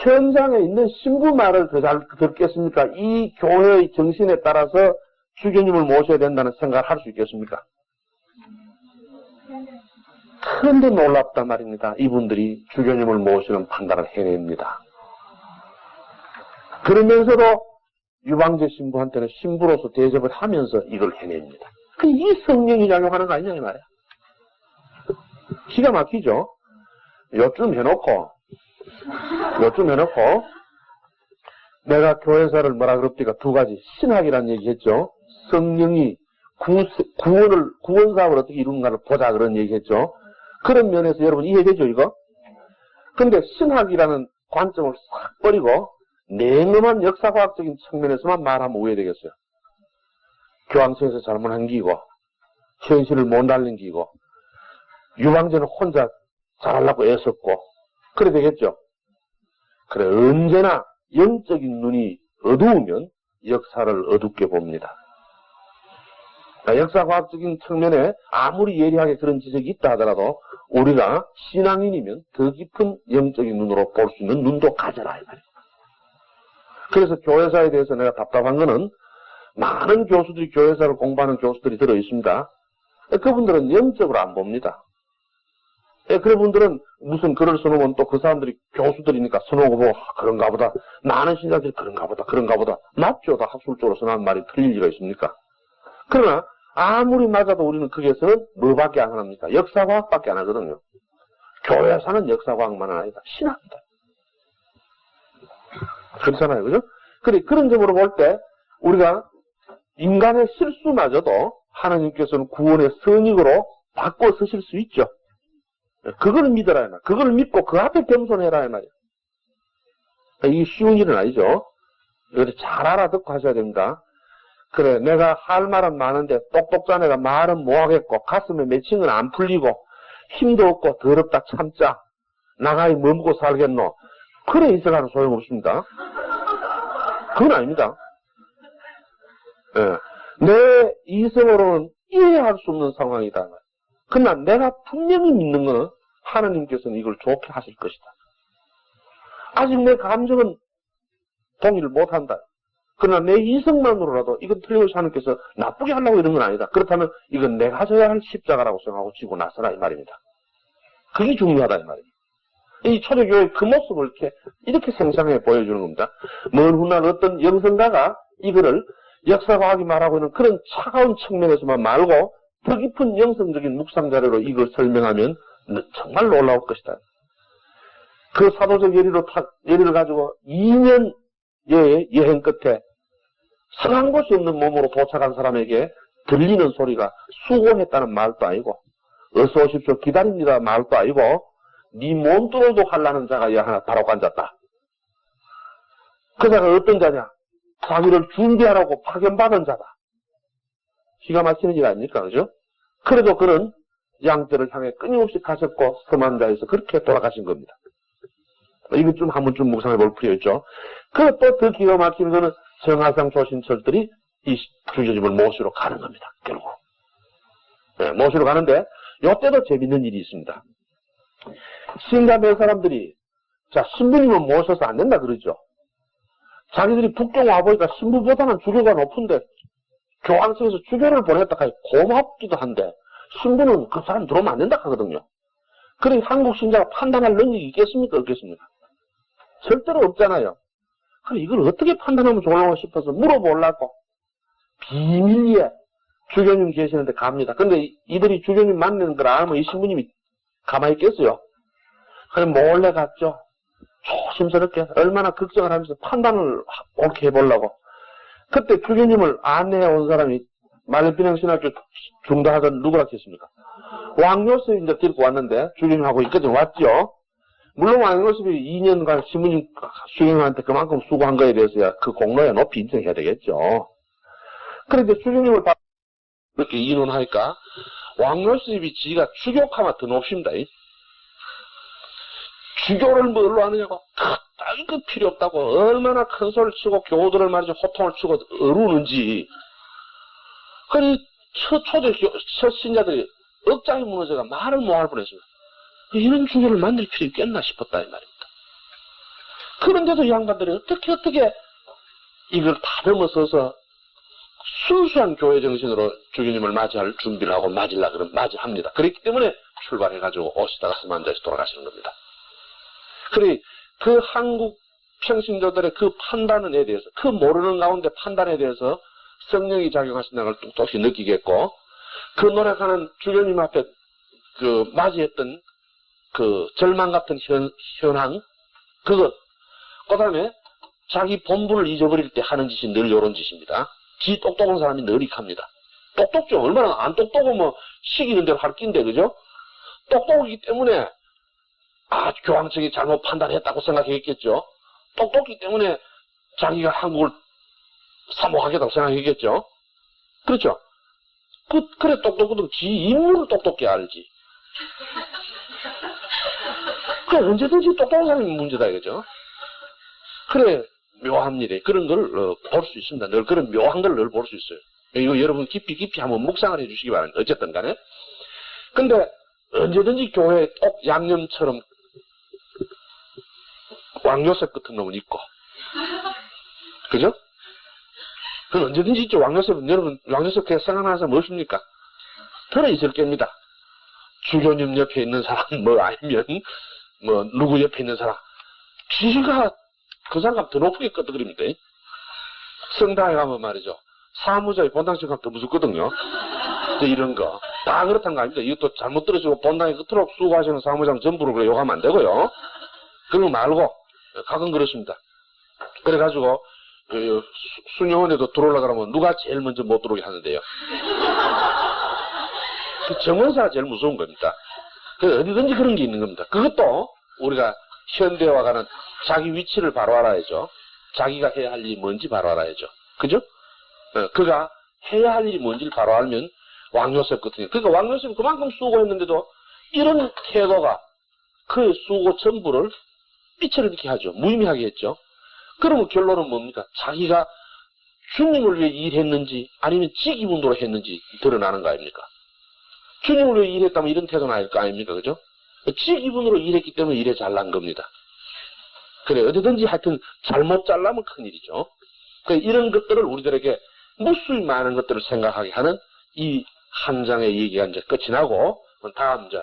현장에 있는 신부 말을 더 잘 듣겠습니까? 이 교회의 정신에 따라서 주교님을 모셔야 된다는 생각을 할 수 있겠습니까? 그런데 놀랍단 말입니다. 이분들이 주교님을 모시는 판단을 해냅니다. 그러면서도 유방재 신부한테는 신부로서 대접을 하면서 이걸 해냅니다. 이 성령이 작용하는 거 아니냐 이 말이야. 기가 막히죠. 요쯤 해놓고 내가 교회사를 뭐라 그럽니까? 두 가지 신학이라는 얘기 했죠. 성령이 구원 사업을 어떻게 이루는가를 보자 그런 얘기 했죠. 그런 면에서 여러분 이해되죠 이거? 근데 신학이라는 관점을 싹 버리고 냉엄한 역사과학적인 측면에서만 말하면 오해되겠어요. 교황청에서 잘못 한기고 현실을 못 날린기고 유방재는 혼자 잘하려고 애썼고 그래 되겠죠. 그래 언제나 영적인 눈이 어두우면 역사를 어둡게 봅니다. 역사과학적인 측면에 아무리 예리하게 그런 지적이 있다 하더라도 우리가 신앙인이면 더 깊은 영적인 눈으로 볼 수 있는 눈도 가져라 이 말이에요. 그래서 교회사에 대해서 내가 답답한 거는 많은 교수들이 교회사를 공부하는 교수들이 들어 있습니다. 그분들은 영적으로 안 봅니다. 그런 분들은 무슨 글을 써놓으면 또 그 사람들이 교수들이니까 써놓고 보고 그런가 보다. 많은 신자들이 그런가 보다. 맞죠? 다 학술적으로 써놓은 말이 틀릴 리가 있습니까? 그러나 아무리 맞아도 우리는 거기에서는 뭐밖에 안 합니까? 역사과학밖에 안 하거든요. 교회사는 역사과학만 아니다. 신학이다. 그렇잖아요. 그죠? 그래, 그런 점으로 볼 때 우리가 인간의 실수마저도 하나님께서는 구원의 선익으로 바꿔 쓰실 수 있죠. 그걸 믿어라. 그걸 믿고 그 앞에 겸손해라. 이게 쉬운 일은 아니죠. 이걸 잘 알아듣고 하셔야 됩니다. 그래, 내가 할 말은 많은데 똑똑자네가 말은 뭐하겠고 가슴에 맺힌 건 안 풀리고 힘도 없고 더럽다 참자. 나가이 뭐 먹고 살겠노. 그래 있어가는 소용없습니다. 그건 아닙니다. 예. 내 이성으로는 이해할 수 없는 상황이다. 그러나 내가 분명히 믿는 것은 하나님께서는 이걸 좋게 하실 것이다. 아직 내 감정은 동의를 못한다. 그러나 내 이성만으로라도 이건 틀림없이 하나님께서 나쁘게 하려고 이런 건 아니다. 그렇다면 이건 내가 하셔야 할 십자가라고 생각하고 지고 나서라 이 말입니다. 그게 중요하다 이 말입니다. 이 초대교회의 그 모습을 이렇게 생생하게 보여주는 겁니다. 먼 훗날 어떤 영성가가 이거를 역사과학이 말하고 있는 그런 차가운 측면에서만 말고 더 깊은 영성적인 묵상자료로 이걸 설명하면 정말 놀라울 것이다. 그 사도적 예리를 가지고 2년의 여행 끝에 성한 곳이 없는 몸으로 도착한 사람에게 들리는 소리가 수고했다는 말도 아니고 어서 오십시오 기다립니다 말도 아니고 네 몸뚱이도 하려는 자가 이 하나 바로 앉았다. 그 자가 어떤 자냐? 자기를 준비하라고 파견받은 자다. 기가 막히는 일 아닙니까? 그죠? 그래도 그는 양떼를 향해 끊임없이 가셨고 험한 자에서 그렇게 돌아가신 겁니다. 이거 좀 한번 좀 묵상해 볼 필요 있죠. 그리고 또 더 기가 막히는 거는 정하상 조신철들이 이 주제님을 모시러 가는 겁니다. 결국. 네, 모시러 가는데 이때도 재밌는 일이 있습니다. 신자매 사람들이 자 신부님을 모셔서 안 된다 그러죠. 자기들이 북경 와보니까 신부보다는 주교가 높은데 교황청에서 주교를 보냈다 하니 고맙기도 한데 신부는 그 사람 들어오면 안 된다 하거든요. 그러니 한국 신자가 판단할 능력이 있겠습니까? 없겠습니까? 절대로 없잖아요. 그럼 이걸 어떻게 판단하면 좋을까 싶어서 물어보려고 비밀리에 주교님 계시는데 갑니다. 근데 이들이 주교님 만나는 걸 알면 이 신부님이 가만히 있겠어요? 그럼 몰래 갔죠. 조심스럽게 얼마나 걱정을 하면서 판단을 옳게 해보려고. 그때 주교님을 안내해 온 사람이 말레비낭신학교 중도하던 누구라 했습니까? 왕요셉이 이제 데리고 왔는데 주교님하고 있거든 왔죠. 물론 왕요셉이 2년간 신부님 주교님한테 그만큼 수고한 거에 대해서야 그 공로에 높이 인정해야 되겠죠. 그런데 주교님을 이렇게 인원하니까 왕요셉이 지가 주교하면 더 높습니다. 주교를 뭘로 하느냐고 그따위 필요 없다고 얼마나 큰 소리를 치고 교우들을 말이죠 호통을 치고 어루는지. 그러니 첫 신자들이 억장이 무너져가 말을 못할 뻔했습니다. 이런 주교를 만날 필요 있겠나 싶었다 이 말입니다. 그런데도 이 양반들이 어떻게 이걸 다 넘어서서 순수한 교회 정신으로 주교님을 맞이할 준비를 하고 맞으려 그러면 맞이합니다. 그렇기 때문에 출발해가지고 오시다가 스만자에서 돌아가시는 겁니다. 그래 그 한국 평신도들의 그 판단에 대해서 그 모르는 가운데 판단에 대해서 성령이 작용하신다는 걸 뚝뚝이 느끼겠고 그 노력하는 주교님 앞에 그 맞이했던 그 절망 같은 현황 그것 그 다음에 자기 본분을 잊어버릴 때 하는 짓이 늘 이런 짓입니다. 지 똑똑한 사람이 늘 익합니다. 똑똑죠. 얼마나 안 똑똑하면 시기는 대로 할 낀데 그죠? 똑똑하기 때문에 교황청이 잘못 판단했다고 생각했겠죠. 똑똑하기 때문에 자기가 한국을 사모하겠다고 생각했겠죠. 그렇죠. 그래 똑똑하든 지 인물을 똑똑히 알지. 그래 언제든지 똑똑한 사람이 문제다 이거죠. 그래 묘한 일에 그런 걸 볼 수 있습니다. 늘 그런 묘한 걸 늘 볼 수 있어요. 이거 여러분 깊이 한번 묵상을 해 주시기 바랍니다. 어쨌든 간에. 근데 언제든지 교회에 꼭 양념처럼 왕요셉 같은 놈은 있고. 그죠? 그건 언제든지 있죠. 왕요셉은 여러분 왕요셉 그냥 생각나는 사람 무엇입니까? 들어있을 겁니다. 주교님 옆에 있는 사람 뭐 아니면 뭐 누구 옆에 있는 사람 지가 그 사람 더 높게 끄덕거립니다. 성당에 가면 말이죠. 사무장이 본당식 가면 더 무섭거든요. 이런 거. 다 그렇다는 거 아닙니다. 이것도 잘못 들으시고 본당에 그토록 수고하시는 사무장 전부를 그래 욕하면 안 되고요. 그런 거 말고 가끔 그렇습니다. 그래가지고 수녀원에도 들어오려고 하면 누가 제일 먼저 못 들어오게 하는데요. 그 정원사가 제일 무서운 겁니다. 어디든지 그런 게 있는 겁니다. 그것도 우리가 현대화가는 자기 위치를 바로 알아야죠. 자기가 해야 할 일이 뭔지 바로 알아야죠. 그죠? 그가 해야 할 일이 뭔지를 바로 알면 왕요셉 같은 그러니까 왕요셉은 그만큼 수고했는데도 이런 태도가 그의 수고 전부를 삐처리게 하죠. 무의미하게 했죠. 그러면 결론은 뭡니까? 자기가 주님을 위해 일했는지 아니면 지 기분으로 했는지 드러나는 거 아닙니까? 주님을 위해 일했다면 이런 태도는 아닐 거 아닙니까? 그죠? 지 기분으로 일했기 때문에 일에 잘난 겁니다. 그래, 어디든지 하여튼 잘못 잘나면 큰일이죠. 그래, 이런 것들을 우리들에게 무수히 많은 것들을 생각하게 하는 이 한 장의 얘기가 이제 끝이 나고, 다음 이제,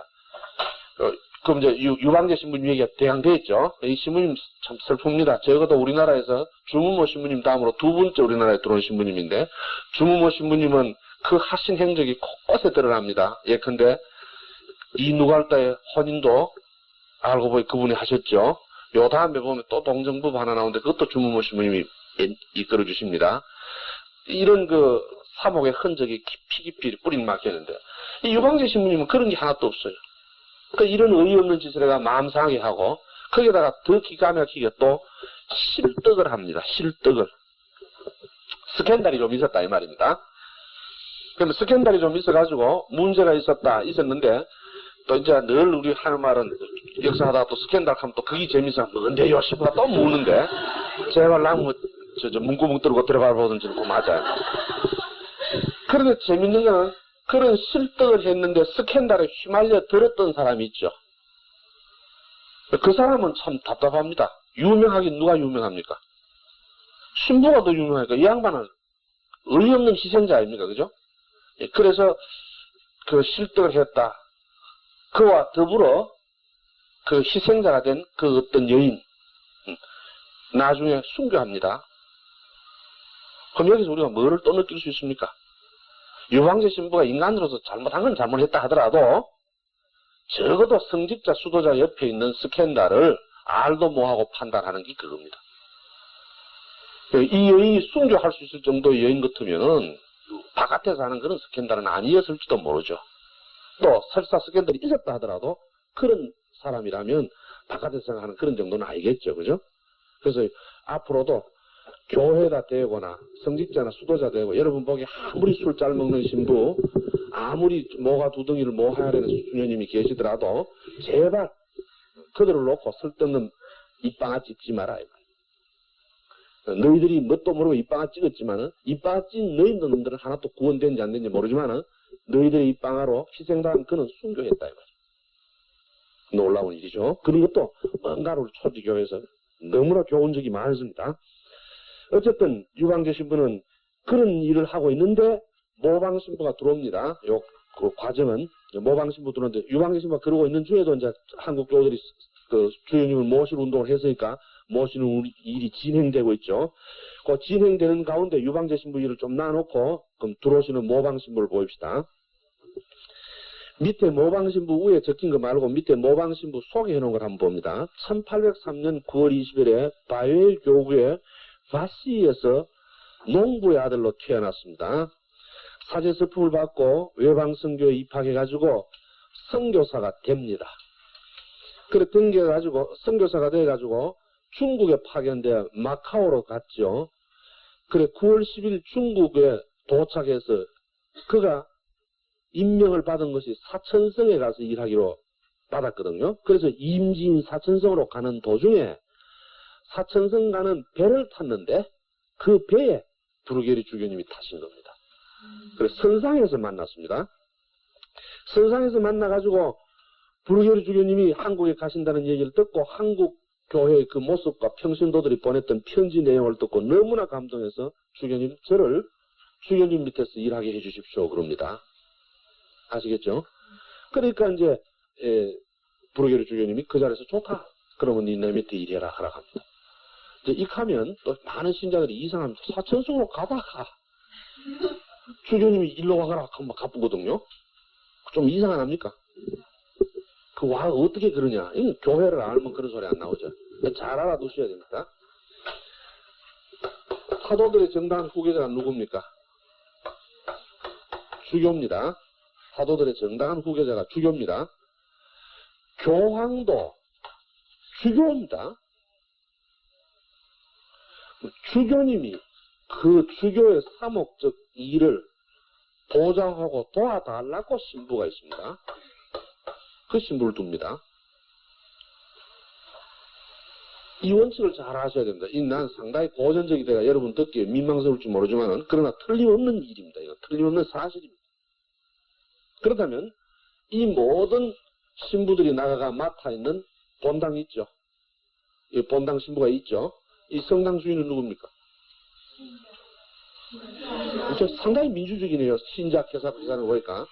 그럼 이제 유방재 신부님 얘기가 대항되어 있죠. 이 신부님 참 슬픕니다. 적어도 우리나라에서 주무모 신부님 다음으로 두 번째 우리나라에 들어온 신부님인데, 주무모 신부님은 그 하신 행적이 곳곳에 드러납니다. 예컨대 이 누갈다의 혼인도 알고 보니 그분이 하셨죠. 요 다음에 보면 또 동정부 하나 나오는데 그것도 주무모 신부님이 이끌어 주십니다. 이런 그 화목의 흔적이 깊이 뿌리를 막혔는데, 이 유광재 신부님은 그런 게 하나도 없어요. 그 이런 어이없는 짓을 해가 마음 상하게 하고, 거기다가 더 기가 막히게 또 실떡을 합니다. 실떡을. 스캔들이 좀 있었다 이 말입니다. 그러면 스캔들이 좀 있어가지고 문제가 있었는데, 또 이제 늘 우리 하는 말은 역사하다가 또 스캔들 하면 또 그게 재밌어. 뭔데요? 싶어가 또 묻는데, 제발 나무 문구멍 뚫고 들어가 보든지 그 맞아요. 그런데 재밌는 거는 그런 실떡을 했는데 스캔들에 휘말려 들었던 사람이 있죠. 그 사람은 참 답답합니다. 유명하긴 누가 유명합니까? 신부가 더 유명하니까 이 양반은 어이없는 희생자 아닙니까? 그죠? 그래서 그 실떡을 했다. 그와 더불어 그 희생자가 된 그 어떤 여인, 나중에 순교합니다. 그럼 여기서 우리가 뭐를 또 느낄 수 있습니까? 유광재 신부가 인간으로서 잘못한 건 잘못했다 하더라도 적어도 성직자, 수도자 옆에 있는 스캔들을 알도 못하고 판단하는 게 그겁니다. 이 여인이 순교할 수 있을 정도의 여인 같으면은 바깥에서 하는 그런 스캔들은 아니었을지도 모르죠. 또 설사 스캔들이 있었다 하더라도 그런 사람이라면 바깥에서 하는 그런 정도는 아니겠죠. 그죠? 그래서 앞으로도 교회다 되거나 성직자나 수도자 되고, 여러분 보기 아무리 술 잘 먹는 신부, 아무리 모가 두덩이를 모하려는 수녀님이 계시더라도 제발 그들을 놓고 설득는 입방아 찍지 마라. 너희들이 뭣도 모르고 입방아 찍었지만은, 입방아 찍은 너희 놈들은 하나도 구원된지 안 된지 모르지만은 너희들의 입방아로 희생당한 그는 순교했다. 놀라운 일이죠. 그리고 또 뭔가를 초지교회에서 너무나 교훈적이 많습니다. 어쨌든 유광재 신부는 그런 일을 하고 있는데 모방 신부가 들어옵니다. 그 과정은 모방 신부 들어오는데, 유광재 신부가 그러고 있는 중에도 이제 한국 교우들이 그 주님을 모실 운동을 했으니까 모시는 일이 진행되고 있죠. 그 진행되는 가운데 유광재 신부 일을 좀 놔놓고 그럼 들어오시는 모방 신부를 보입시다. 밑에 모방 신부 위에 적힌 거 말고 밑에 모방 신부 소개해 놓은 걸 한번 봅니다. 1803년 9월 20일에 바이엘 교구의 바시에서 농부의 아들로 태어났습니다. 사제 서품을 받고 외방 선교에 입학해가지고 선교사가 됩니다. 그래 등겨가지고 선교사가 돼가지고 중국에 파견돼 마카오로 갔죠. 그래 9월 10일 중국에 도착해서 그가 임명을 받은 것이 사천성에 가서 일하기로 받았거든요. 그래서 임진 사천성으로 가는 도중에 사천성 가는 배를 탔는데 그 배에 부르게리 주교님이 타신 겁니다. 그래서 선상에서 만났습니다. 선상에서 만나가지고 부르게리 주교님이 한국에 가신다는 얘기를 듣고 한국 교회의 그 모습과 평신도들이 보냈던 편지 내용을 듣고 너무나 감동해서 주교님, 저를 주교님 밑에서 일하게 해주십시오. 그럽니다. 아시겠죠? 그러니까 이제 부르게리 주교님이 그 자리에서 좋다. 그러면 니 내 밑에 일해라 하락합니다. 이제 익하면 또 많은 신자들이 이상합니다. 사천성으로 가다가 주교님이 일로 와가라 하면 가쁘거든요. 좀 이상 안 합니까? 그 와 어떻게 그러냐? 이 교회를 알면 그런 소리 안 나오죠. 잘 알아두셔야 됩니다. 사도들의 정당한 후계자가 누굽니까? 주교입니다. 사도들의 정당한 후계자가 주교입니다. 교황도 주교입니다. 주교님이 그 주교의 사목적 일을 보장하고 도와달라고 신부가 있습니다. 그 신부를 둡니다. 이 원칙을 잘 아셔야 됩니다. 난 상당히 고전적이다가 여러분 듣기에 민망스러울지 모르지만은 그러나 틀림없는 일입니다. 이거 틀림없는 사실입니다. 그렇다면 이 모든 신부들이 나가가 맡아 있는 본당이 있죠. 이 본당 신부가 있죠. 이 성당 주인은 누굽니까? 상당히 민주적이네요. 신자, 개사, 부사는 보니까.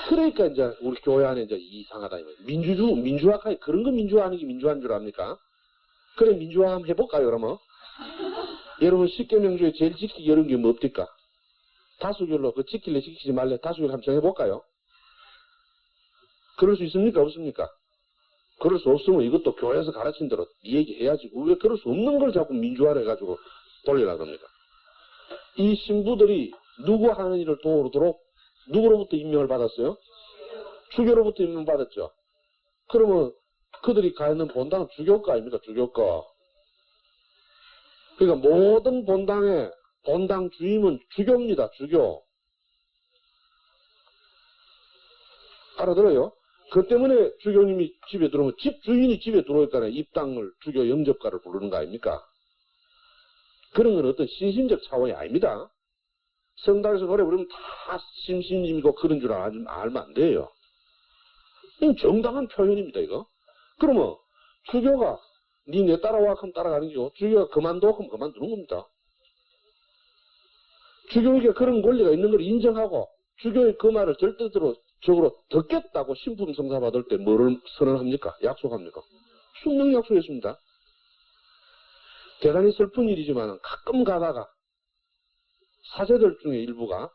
그러니까 이제 우리 교회 안에 이제 이상하다. 민주화가 그런 거 민주화하는 게 민주화인 줄 압니까? 그래, 민주화 한번 해볼까요, 그러면? 여러분, 십계명 중에 제일 지키기 어려운 게 뭡니까? 다수결로 그 지킬래 지키지 말래 다수결 한번 정해볼까요? 그럴 수 있습니까? 없습니까? 그럴 수 없으면 이것도 교회에서 가르친 대로 이 얘기 해야지. 왜 그럴 수 없는 걸 자꾸 민주화를 해가지고 돌리려고 합니까? 이 신부들이 누구 하는 일을 도우도록 누구로부터 임명을 받았어요? 주교로부터 임명을 받았죠. 그러면 그들이 가 있는 본당은 주교가 아닙니까? 주교가. 그러니까 모든 본당의 본당 주임은 주교입니다. 주교. 알아들어요? 그 때문에 주교님이 집에 들어오면 집 주인이 집에 들어오니까 입당을 주교 영접가를 부르는 거 아닙니까? 그런 건 어떤 신심적 차원이 아닙니다. 성당에서 노래 부르면 다 심심이고 그런 줄 알면 안 돼요. 이건 정당한 표현입니다, 이거. 그러면 주교가 내 따라와 하면 따라가는 거고 주교가 그만둬 하면 그만두는 겁니다. 주교에게 그런 권리가 있는 걸 인정하고 주교의 그 말을 절대적으로 듣겠다고 신분성사 받을 때 뭐를 선언합니까? 약속합니까? 숙명 약속했습니다. 대단히 슬픈 일이지만 가끔 가다가 사제들 중에 일부가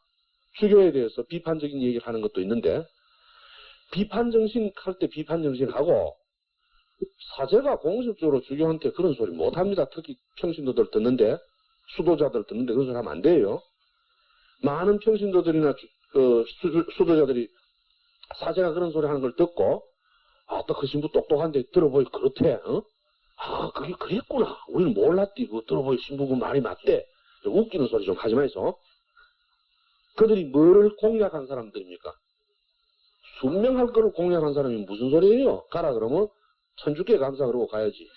주교에 대해서 비판적인 얘기를 하는 것도 있는데 비판정신 할 때 비판정신하고 사제가 공식적으로 주교한테 그런 소리 못합니다. 특히 평신도들 듣는데 수도자들 듣는데 그런 소리 하면 안 돼요. 많은 평신도들이나 수도자들이 사제가 그런 소리 하는 걸 듣고 또 그 신부 똑똑한데 들어보니 그렇대. 그게 그랬구나. 우리는 몰랐디. 그거 들어보니 신부가 말이 맞대. 웃기는 소리 좀 하지 마이소. 그들이 뭐를 공략한 사람들입니까? 순명할 거를 공략한 사람이 무슨 소리예요? 가라 그러면 천주께 감사 그러고 가야지.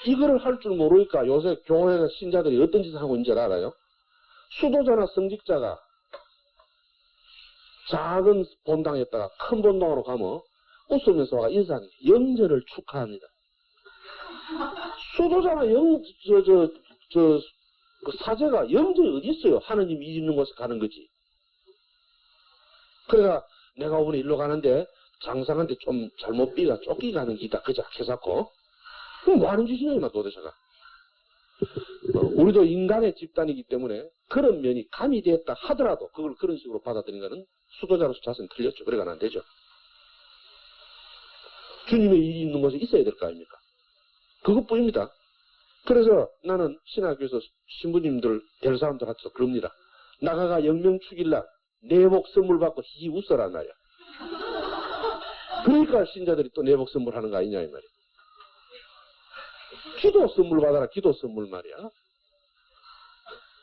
이거를 할 줄 모르니까 요새 교회 신자들이 어떤 짓을 하고 있는지 알아요? 수도자나 성직자가 작은 본당에다가 큰 본당으로 가면 웃으면서 와가 인사합니다. 영절을 축하합니다. 수도자나 그 사제가 영절이 어디 있어요? 하느님 이 있는 곳에 가는 거지. 그러니까 내가 오늘 일로 가는데 장상한테 좀 잘못 쫓기가는 기다. 그자 해사고. 그럼 뭐 하는 짓이냐 이마 도대체가. 우리도 인간의 집단이기 때문에 그런 면이 가미되었다 하더라도 그걸 그런 식으로 받아들이는 것은 수도자로서 자세는 틀렸죠. 그래가는 안 되죠. 주님의 일이 있는 곳에 있어야 될 거 아닙니까? 그것뿐입니다. 그래서 나는 신학교에서 신부님들 될 사람들한테 그럽니다. 나가가 영명축일날 내복 선물 받고 히 웃어라 말이야. 그러니까 신자들이 또 내복 선물 하는 거 아니냐 이 말이야. 기도 선물 받아라. 기도 선물 말이야.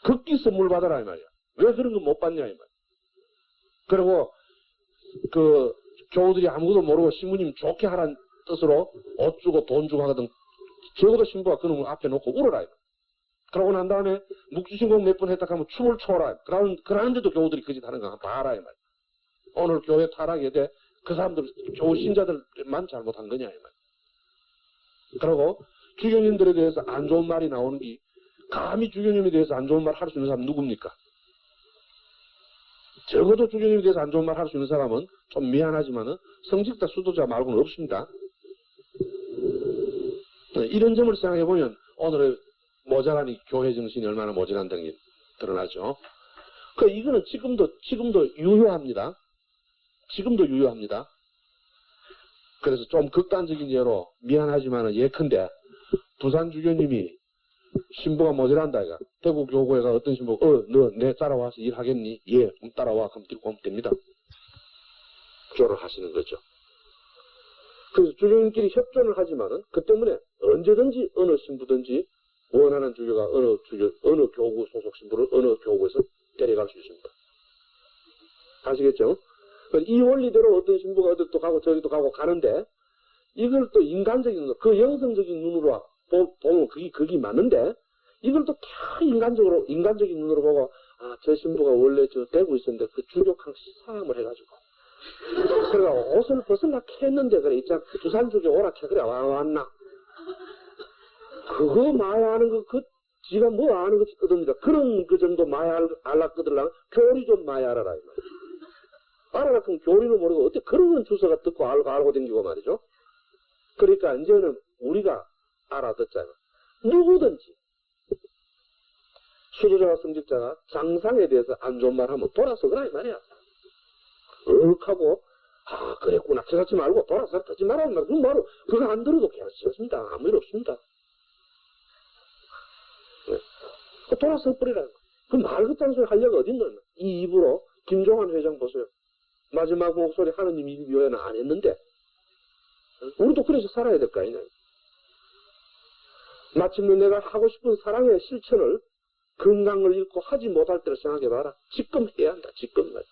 극기 선물 받아라 이 말이야. 왜 그런 거 못 받냐 이 말이야. 그리고 그 교우들이 아무것도 모르고 신부님 좋게 하라는 뜻으로 옷 주고 돈 주고 하거든. 적어도 신부가 그놈을 앞에 놓고 울어라 이 말이야. 그러고 난 다음에 묵주신공 몇 번 했다 하면 춤을 춰라. 그러는데도 교우들이 그 짓 하는 거 한번 봐라 이 말이야. 오늘 교회 타락에 대해 그 사람들 교우 신자들만 잘못한 거냐 이 말이야. 그리고 주교님들에 대해서 안 좋은 말이 나오는 게 감히 주교님에 대해서 안 좋은 말 할 수 있는 사람은 누굽니까? 적어도 주교님에 대해서 안 좋은 말 할 수 있는 사람은 좀 미안하지만은 성직자 수도자 말고는 없습니다. 이런 점을 생각해보면 오늘의 모자라니 교회 정신이 얼마나 모자란다는 게 드러나죠. 이거는 지금도 유효합니다. 지금도 유효합니다. 그래서 좀 극단적인 예로 미안하지만은 예컨대 부산 주교님이 신부가 모자란다 이가 대구 교구에가 어떤 신부가 너 내 따라와서 일하겠니? 예, 그럼 따라와. 그럼 데리고 오면 됩니다. 교를 하시는 거죠. 그래서 주교님끼리 협조를 하지만은 그 때문에 언제든지 어느 신부든지 원하는 주교가 어느 교구 소속 신부를 어느 교구에서 데려갈 수 있습니다. 아시겠죠? 이 원리대로 어떤 신부가 어디도 가고 저기도 가고 가는데 이걸 또 인간적인 그 영성적인 눈으로 보면 그게 맞는데 이걸 또 다 인간적인 눈으로 보고 저 신부가 원래 저 대구 있었는데 그 주교랑 시사함을 해가지고 그러니까 옷을 벗으려고 했는데 그래 있잖아 두산 주교 오락해 그래 왔나 그거 마야하는 거 지가 뭐 아는 것이 끄듭니다. 그런 그 정도 마야알라 끄들라면 교리 좀 마야하라 이 말이야. 알아라 그럼 교리를 모르고 어떻게 그런 건 주서가 듣고 알고 댕기고 말이죠. 그러니까 이제는 우리가 알아듣잖아. 누구든지 수도자와 성직자가 장상에 대해서 안 좋은 말 하면 돌아서 그라 이 말이야. 하고 그랬구나 깨닫지 말고 돌아서 듣지 말라는 말. 그거 안 들어도 괜찮습니다. 아무 일 없습니다. 네. 돌아서 버리라는 거야. 그 말 같다는 소리 하려고 어딨나? 이 입으로 김종환 회장 보세요. 마지막 목소리 하느님 입 외에는 안 했는데 우리도 그래서 살아야 될 거 아니냐. 마침내 내가 하고 싶은 사랑의 실천을 건강을 잃고 하지 못할 때를 생각해봐라. 지금 해야 한다. 지금 말.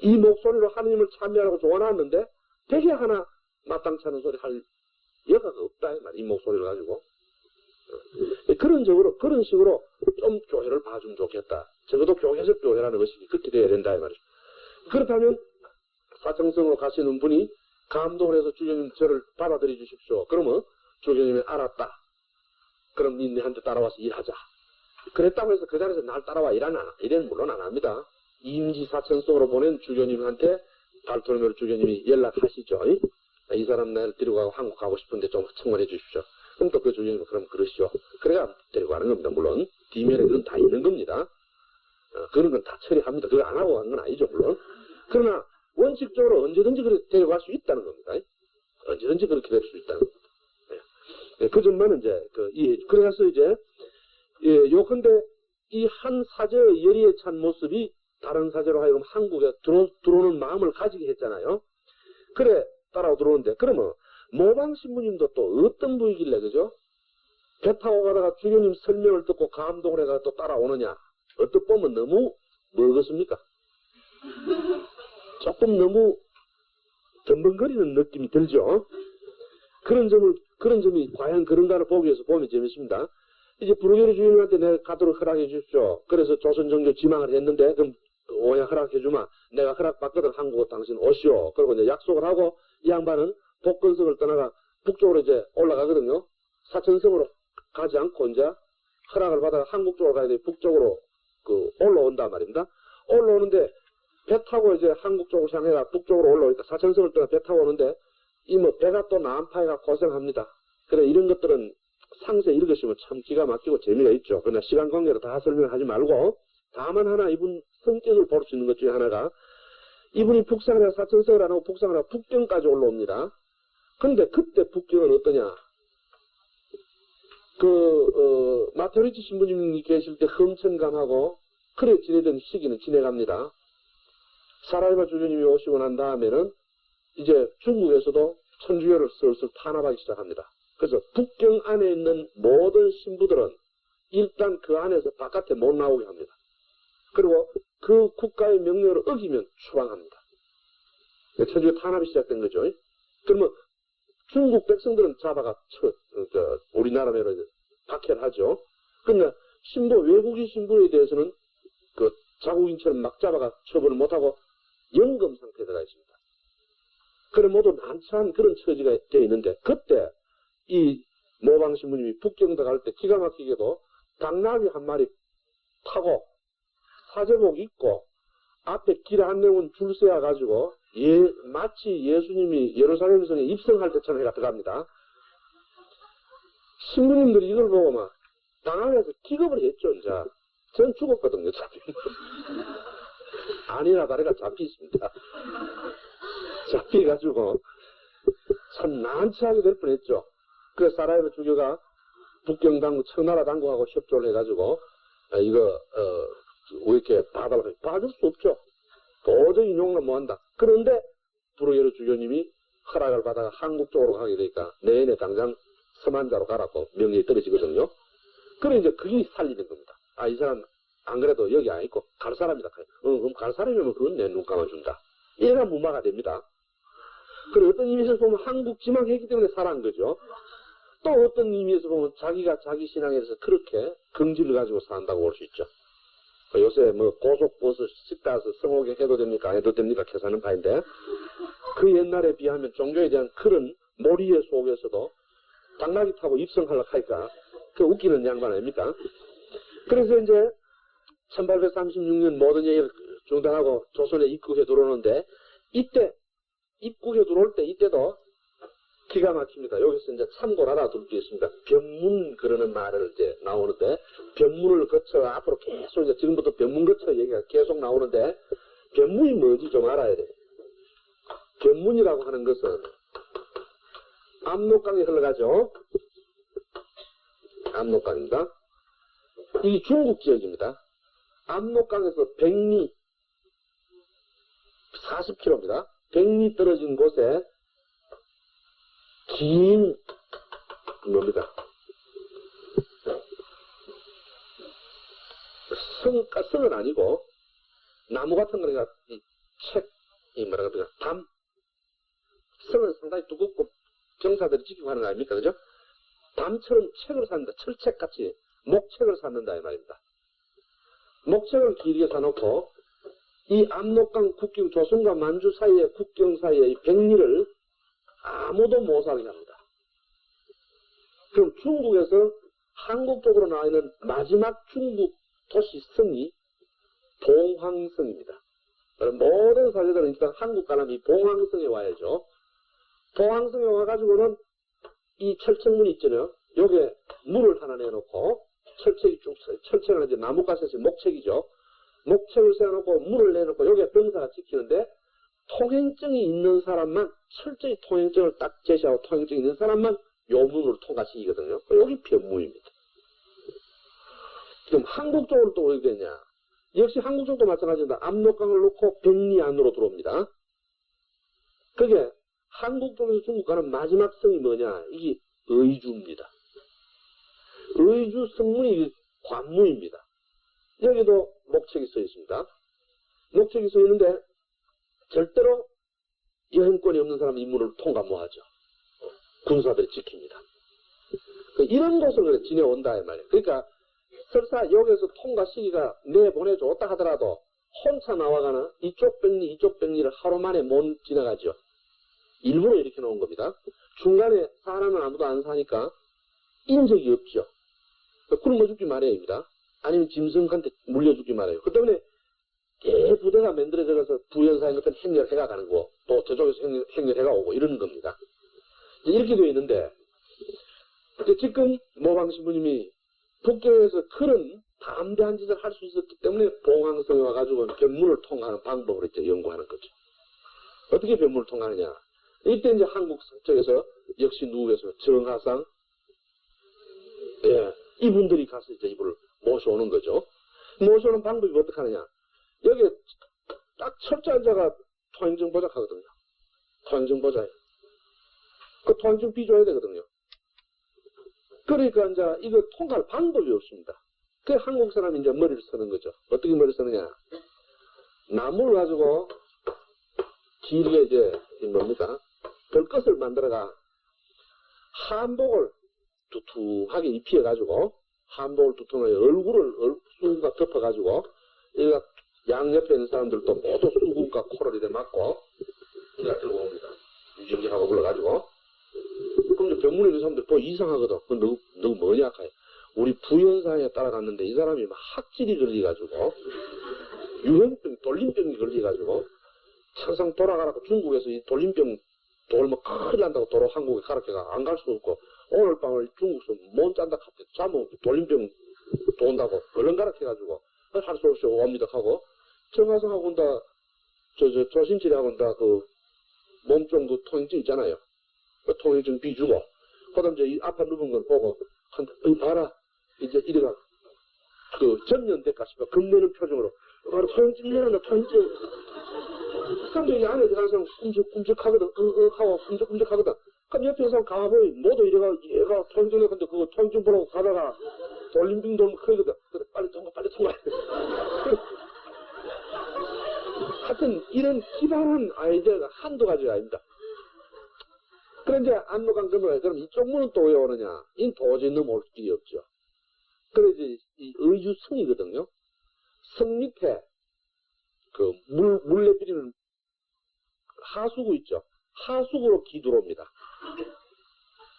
이 목소리로 하느님을 참여하라고 조언하는데 되게 하나 마땅치 않은 소리 할 여가가 없다. 이 목소리를 가지고. 그런 식으로 좀 교회를 봐주면 좋겠다. 적어도 교회적 교회라는 것이 그렇게 돼야 된다. 이 말이죠. 그렇다면 사청성으로 가시는 분이 감동을 해서 주교님 저를 받아들여 주십시오. 그러면 주교님이 알았다. 그럼 니네한테 따라와서 일하자. 그랬다고 해서 그 자리에서 날 따라와 일하나? 이래는 물론 안 합니다. 임지 사천성으로 보낸 주교님한테 발톨메르 주교님이 연락하시죠. 이 사람 나를 데리고 가고 한국 가고 싶은데 좀 청원해 주십시오. 그럼 또 그 주교님은 그럼 그러시오. 그래야 데리고 가는 겁니다. 물론 뒤면에 그건 다 있는 겁니다. 그런 건 다 처리합니다. 그걸 안 하고 간 건 아니죠. 물론. 그러나 원칙적으로 언제든지 그렇게 데려갈 수 있다는 겁니다. 언제든지 그렇게 될 수 있다는 겁니다. 그 점만은 이제 그래서 이제 요컨대 이 한 사제의 열의에 찬 모습이 다른 사제로 하여금 한국에 들어오는 마음을 가지게 했잖아요. 그래 따라오 들어오는데 그러면 모방 신부님도 또 어떤 분이길래 그죠? 배 타고 가다가 주교님 설명을 듣고 감동을 해가 또 따라오느냐? 어떻게 보면 너무 뭐겠습니까? 조금 너무 덤벙거리는 느낌이 들죠. 그런 점이 과연 그런가를 보기 위해서 보면 재밌습니다. 이제 부르게르 주님한테 내가 가도록 허락해 주십시오. 그래서 조선정교 지망을 했는데 그럼 오야 허락해 주마. 내가 허락받거든 한국어 당신 오시오. 그리고 이제 약속을 하고 이 양반은 복건성을 떠나가 북쪽으로 이제 올라가거든요. 사천성으로 가지 않고 이제 허락을 받아가 한국 쪽으로 가야 돼. 북쪽으로 올라온단 말입니다. 올라오는데 배 타고 이제 한국 쪽으로 향해가 북쪽으로 올라오니까 사천성을 떠나 배 타고 오는데 이 배가 또 남파해가 고생합니다. 그래 이런 것들은 상세 읽으시면 참 기가 막히고 재미가 있죠. 그러나 시간 관계로 다 설명하지 말고 다만 하나 이분 성격을 볼 수 있는 것 중에 하나가 이분이 북상을 해서 사천성을 안 하고 북상을 하고 북경까지 올라옵니다. 그런데 그때 북경은 어떠냐? 마테리치 신부님이 계실 때 흠천감하고 그래 지내던 시기는 지내갑니다. 사라이바 주교님이 오시고 난 다음에는 이제 중국에서도 천주교를 슬슬 탄압하기 시작합니다. 그래서 북경 안에 있는 모든 신부들은 일단 그 안에서 바깥에 못 나오게 합니다. 그리고 그 국가의 명령을 어기면 추방합니다. 천주교 탄압이 시작된 거죠. 그러면 중국 백성들은 잡아가 우리나라로 박해하죠. 그러나 외국인 신부에 대해서는 자국인처럼 막 잡아가 처벌을 못하고 연금 상태에 들어가 있습니다. 그래 모두 난처한 그런 처지가 되어 있는데 그때 이 모방 신부님이 북경 들어갈 때 기가 막히게도 당나귀 한 마리 타고 사제복 입고 앞에 길 안내원 줄 세워 가지고 마치 예수님이 예루살렘 성에 입성할 때처럼 해가 들어갑니다. 신부님들이 이걸 보고 막 당황해서 기겁을 했죠. 이제 전 죽었거든요. 아니나 다르가 잡히 있습니다. 잡혀가지고 참 난처하게 될 뻔했죠. 그래서 사라예보 주교가 북경 당국, 청나라 당국하고 협조를 해가지고 왜 이렇게 봐줄 수 없죠. 도저히 용납 못한다. 그런데 부르게르 주교님이 허락을 받아가 한국 쪽으로 가게 되니까 내년에 당장 서만자로 가라고 명령이 떨어지거든요. 그래 이제 그게 살리는 겁니다. 이 사람 안 그래도 여기 안 있고 갈 사람이다. 그럼 갈 사람이면 그건 내 눈 감아준다. 이래가 무마가 됩니다. 그리고 어떤 의미에서 보면 한국 지망했기 때문에 살아난 거죠. 또 어떤 의미에서 보면 자기가 자기 신앙에서 그렇게 긍지를 가지고 산다고 볼 수 있죠. 요새 고속버스 식다서 성호경 해도 됩니까? 안 해도 됩니까? 계산은 바인데 그 옛날에 비하면 종교에 대한 그런 몰이의 속에서도 당나귀 타고 입성하려고 하니까 그 웃기는 양반 아닙니까? 그래서 이제 1836년 모든 얘기를 중단하고 조선에 입국해 들어오는데 이때 입국해 들어올 때 이때도 기가 막힙니다. 여기서 이제 참고를 하나 둘 게 있습니다. 변문 그러는 말을 이제 나오는데 변문을 거쳐 앞으로 계속 이제 지금부터 변문 거쳐 얘기가 계속 나오는데 변문이 뭔지 좀 알아야 돼. 변문이라고 하는 것은 압록강이 흘러가죠. 압록강입니다. 이게 중국 지역입니다. 압록강에서 백리 40km입니다. 백리 떨어진 곳에 긴 뭡니까? 성은 아니고 나무 같은 거니까 이 책, 이 뭐라 그럴까? 담. 성은 상당히 두껍고 병사들이 지키고 하는 거 아닙니까? 그죠? 담처럼 책을 샀는다. 철책 같이 목책을 샀는다 이 말입니다. 목책을 길게 사놓고 이 압록강 국경 조선과 만주 사이의 국경 사이의 이 백리를 아무도 못 살게 합니다. 그럼 중국에서 한국 쪽으로 나와 있는 마지막 중국 도시 성이 봉황성입니다. 그럼 모든 사제들은 일단 한국 가려면 이 봉황성에 와야죠. 봉황성에 와가지고는 이 철책문 있잖아요. 여기에 물을 하나 내놓고 철책이 쭉, 철책은 이제 나뭇가시에서 목책이죠. 목책을 세워놓고 물을 내놓고 여기에 병사가 지키는데 통행증이 있는 사람만 철저히 통행증을 딱 제시하고 통행증이 있는 사람만 요 문으로 통과시키거든요. 여기 변무입니다. 그럼 한국 쪽으로 또 어떻게 되냐? 역시 한국 쪽도 마찬가지입니다. 압록강을 놓고 백리 안으로 들어옵니다. 그게 한국 쪽에서 중국 가는 마지막 성이 뭐냐? 이게 의주입니다. 의주 성문이 관무입니다. 여기도 목책이 써 있습니다. 목책이 써 있는데 절대로 여행권이 없는 사람은 이 문을 통과 못하죠. 군사들이 지킵니다. 이런 곳을 그래 지내온다 이 말이에요. 그러니까 설사 여기서 통과 시기가 내보내줬다 하더라도 혼자 나와가는 이쪽 백리를 하루 만에 못 지나가죠. 일부러 이렇게 놓은 겁니다. 중간에 사람은 아무도 안 사니까 인적이 없죠. 굶어 죽기 마련입니다. 아니면 짐승한테 물려 죽기 마련이에요. 그 때문에 대부대가 만들어져서 부연사인 같은 행렬해가 가는 거, 또 저쪽에서 행렬해가 오고 이러는 겁니다. 이렇게 되어 있는데 지금 모방신부님이 북경에서 그런 담대한 짓을 할 수 있었기 때문에 봉황성에 와가지고 변문을 통과하는 방법을 이제 연구하는 거죠. 어떻게 변문을 통과하느냐? 이때 이제 한국 쪽에서 역시 누구에서 정하상, 예, 이분들이 가서 이제 이분을 모셔오는 거죠. 모셔오는 방법이 어떻게 하느냐? 여기 딱 철저 앉아가 통행증 보작하거든요. 통행증 보작. 그 통행증 빚어야 되거든요. 그러니까 이제 이거 통과할 방법이 없습니다. 그 한국 사람이 이제 머리를 쓰는 거죠. 어떻게 머리를 쓰느냐? 나무를 가지고 길게 이제 뭡니까? 별것을 만들어가 한복을 두툼하게 입혀가지고 한복을 두툼하게 얼굴을 수금과 덮어가지고 여기가 양옆에 있는 사람들도 모두 수금과 코를 이렇게 맞고 이가 들고 옵니다. 유진기하고 불러가지고 그럼 이제 병문에 있는 사람들 또 이상하거든. 너 뭐냐? 우리 부연사에 따라갔는데 이 사람이 막 학질이 걸려가지고 유행병, 돌림병이 걸려가지고 천상 돌아가라고 중국에서 이 돌림병 돌면 큰일 난다고 도로 한국에 가르쳐가 안 갈 수도 없고 오늘 밤을 중국에서 못 잔다 카페 자면 돌림병 돈다고 얼른 가르쳐가지고 할 수 없이 옵니다 하고 정화성하고 온다 조심치레하고 온다 그 몸종도 통행증 있잖아요. 그 통행증 비주고 그다음 이제 이 앞에 누운 걸 보고 봐라 이제 이래가 그 전년될까 싶어 겁내는 표정으로 바로 통행증 내란다 통행증. 그런데 이 안에 들어가는 사람 끔찍하거든. 하고 끔찍하거든. 그럼 옆에 사람 가보이 모두 이래가 얘가 통증 내건데 그거 통증 보라고 가다가 돌림빙 돌면 크거든. 그래 빨리 통과. 하여튼 이런 기발한 아이디어가 한두 가지가 아닙니다. 그런데 압록강 건너가요. 그럼 이쪽 문은 또 왜 오느냐? 이 도저히 넘어올 길이 없죠. 그래서 이 의주성이거든요. 성 밑에 그 물 내비리는 하수구 있죠. 하수구로 기 들어옵니다.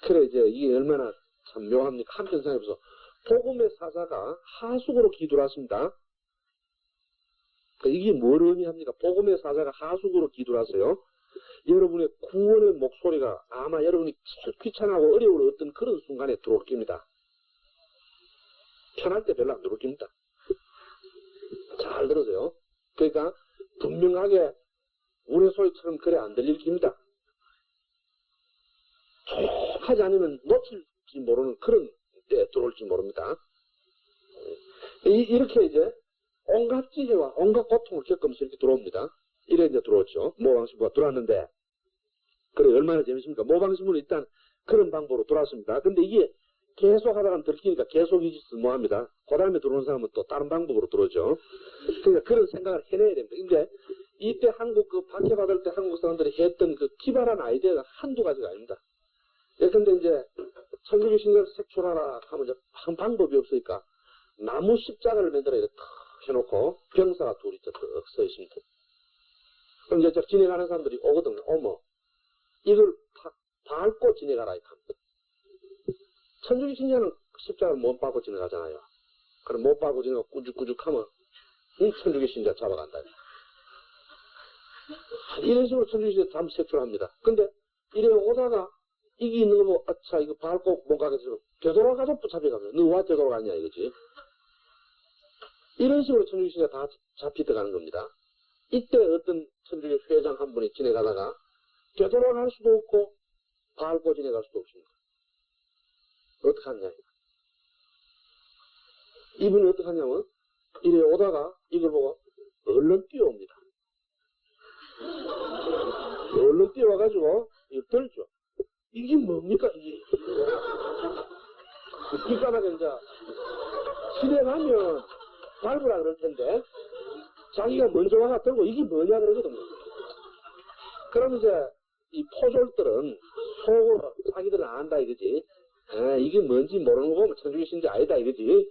그래 이제 이게 얼마나 참 묘합니까? 한편 생각해보세요. 복음의 사자가 하수구로 기 들어왔습니다. 이게 뭘 의미합니까? 복음의 사자가 하수구로 기 들어왔어요. 여러분의 구원의 목소리가 아마 여러분이 제일 귀찮아하고 어려운 어떤 그런 순간에 들어올 겁니다. 편할 때 별로 안 들어올 겁니다. 잘 들으세요. 그러니까 분명하게 우레소리처럼 그래 안 들릴 겁니다. 조용하지 않으면 놓칠지 모르는 그런 때 들어올지 모릅니다. 이렇게 이제 온갖 지혜와 온갖 고통을 겪으면서 이렇게 들어옵니다. 이래 이제 들어왔죠. 모방신부가 들어왔는데, 그래, 얼마나 재밌습니까? 모방신부는 일단 그런 방법으로 들어왔습니다. 근데 이게 계속 하다가 들키니까 계속 이 짓을 뭐 합니다. 그 다음에 들어오는 사람은 또 다른 방법으로 들어오죠. 그러니까 그런 생각을 해내야 됩니다. 근데 이때 한국 그 박해받을 때 한국 사람들이 했던 그 기발한 아이디어가 한두 가지가 아닙니다. 예컨대 이제 천주교 신자를 색출하라 하면 이제 한 방법이 없으니까 나무 십자가를 만들어 이렇게 탁 해놓고 병사가 둘이 탁 서 있습니다. 그럼 이제 지나가는 사람들이 오거든요. 어머, 이걸 탁 밟고 지나가라 이렇게 합니다. 천주교 신자는 십자가를 못 밟고 지나가잖아요. 그럼 못 밟고 지나가고 꾸죽꾸죽하면 이 천주교 신자 잡아간다. 이런 식으로 천주교 신자 잠 색출합니다. 근데 이래 오다가 이게 있는 거 보고 아차 이거 밟고 못 가겠어. 되돌아가서 붙잡혀가면 너 와 되돌아가냐 이거지. 이런 식으로 천주교 신자 다 잡히 들어가는 겁니다. 이때 어떤 천주교 회장 한 분이 지나가다가 되돌아갈 수도 없고 밟고 지나갈 수도 없습니다. 어떻게 하냐. 이분이 어떻게 하냐면 이래 오다가 이걸 보고 얼른 뛰어옵니다. 얼른 뛰어와가지고 이걸 들죠. 이게 뭡니까 이게. 뒷가닥에 이제 진행하면 밟으라 그럴 텐데 자기가 먼저 와가 들고 이게 뭐냐 그러거든요. 그럼 이제 이 포졸들은 속으로 자기들은 안다 이거지. 이게 뭔지 모르는 거 보면 천주교 신자 아니다 이거지.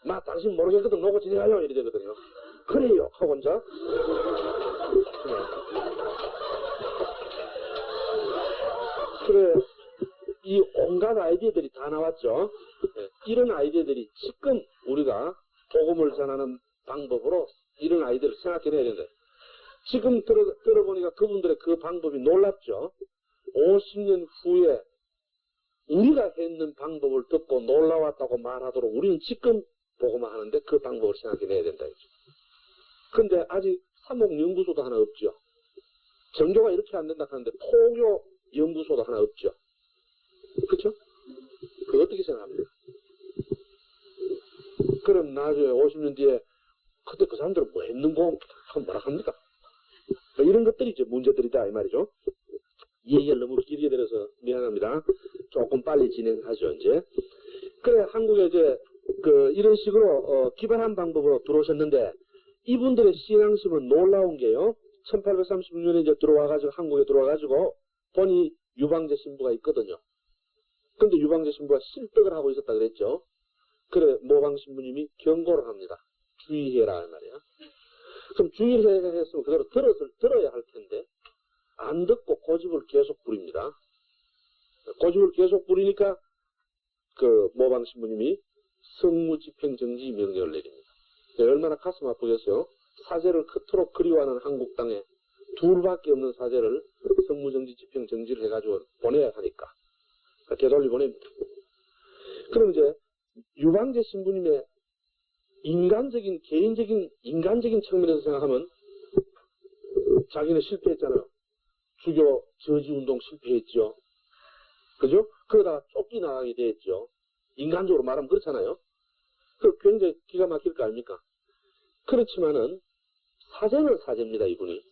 막 당신 모르겠거든 놓고 지내가요 이래 되거든요. 그래요 하고 이제 그래 이 온갖 아이디어들이 다 나왔죠. 이런 아이디어들이 지금 우리가 복음을 전하는 방법으로 이런 아이디어를 생각해내야 되는데 지금 들어보니까 그분들의 그 방법이 놀랍죠. 50년 후에 우리가 했는 방법을 듣고 놀라웠다고 말하도록 우리는 지금 보고만 하는데 그 방법을 생각해내야 된다. 근데 아직 사목연구소도 하나 없죠. 정교가 이렇게 안 된다 하는데 포교 연구소도 하나 없죠. 그렇죠? 그거 어떻게 생각합니까? 그럼 나중에 50년 뒤에 그때 그 사람들은 뭐 했는고 하면 뭐라 합니까? 이런 것들이 이제 문제들이다 이 말이죠. 이 얘기를 너무 길게 들어서 미안합니다. 조금 빨리 진행하죠 이제. 그래 한국에 이제 이런 식으로 기발한 방법으로 들어오셨는데 이분들의 신앙심은 놀라운 게요. 1836년에 이제 들어와가지고 한국에 들어와가지고 보니 유방제 신부가 있거든요. 근데 유방제 신부가 실득을 하고 있었다 그랬죠. 그래 모방 신부님이 경고를 합니다. 주의해라 이 말이야. 그럼 주의해야 했으면 그대로 들어야 할 텐데 안 듣고 고집을 계속 부립니다. 고집을 계속 부리니까 그 모방 신부님이 성무집행정지 명령을 내립니다. 얼마나 가슴 아프겠어요. 사제를 그토록 그리워하는 한국 땅에 둘밖에 없는 사제를 성무정지 집행정지를 해가지고 보내야 하니까 되돌리 보냅니다. 그럼 이제 유방제 신부님의 개인적인 인간적인 측면에서 생각하면 자기는 실패했잖아요. 주교 저지운동 실패했죠. 그죠? 그러다가 쫓겨나가게 됐죠. 인간적으로 말하면 그렇잖아요. 그 굉장히 기가 막힐 거 아닙니까? 그렇지만은 사제는 사제입니다, 이분이.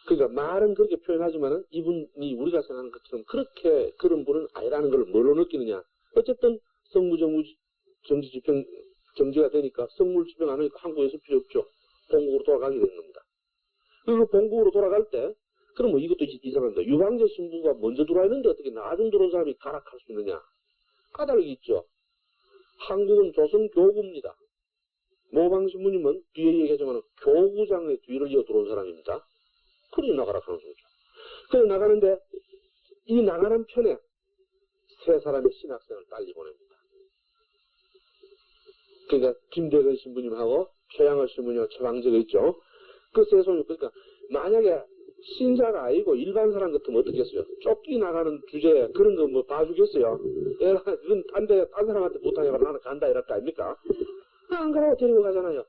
그러니까 말은 그렇게 표현하지만은 이분이 우리가 생각하는 것처럼 그렇게 그런 분은 아니라는 걸 뭘로 느끼느냐. 어쨌든 정지가 되니까 성물 집행 안 하니까 한국에서 필요 없죠. 본국으로 돌아가게 되는 겁니다. 그리고 본국으로 돌아갈 때 그럼 뭐 이것도 이상합니다. 유방제 신부가 먼저 들어와 있는데 어떻게 나중 들어온 사람이 가락할 수 있느냐. 까닭이 있죠. 한국은 조선 교구입니다. 모방 신부님은 뒤에 얘기하지만 교구장의 뒤를 이어 들어온 사람입니다. 그러니 나가라 하는 거죠. 그래서 나가는데 이 나가는 편에 세 사람의 신학생을 빨리 보냅니다. 그러니까 김대근 신부님하고 최양월 신부님하고 최방재가 있죠. 그 세 손이 그러니까 만약에 신자가 아니고 일반 사람 같으면 어떻겠어요? 쫓겨나가는 주제에 그런 거 뭐 봐주겠어요? 그건 딴 사람한테 부탁해가 나는 간다 이럴 거 아닙니까? 안 가라고 데리고 가잖아요.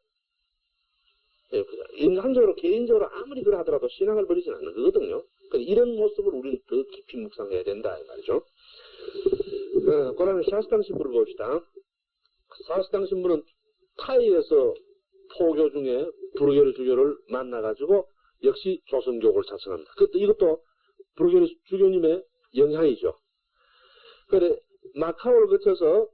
예, 인간적으로 개인적으로 아무리 그래 하더라도 신앙을 버리진 않는 거거든요. 그러니까 이런 모습을 우리는 더 깊이 묵상해야 된다 이 말이죠. 그 다음에 사스당 신부를 봅시다. 사스당 신부는 타이에서 포교 중에 브루게르 주교를 만나가지고 역시 조선교국을 작성합니다. 이것도 브루게르 주교님의 영향이죠. 그래 마카오를 거쳐서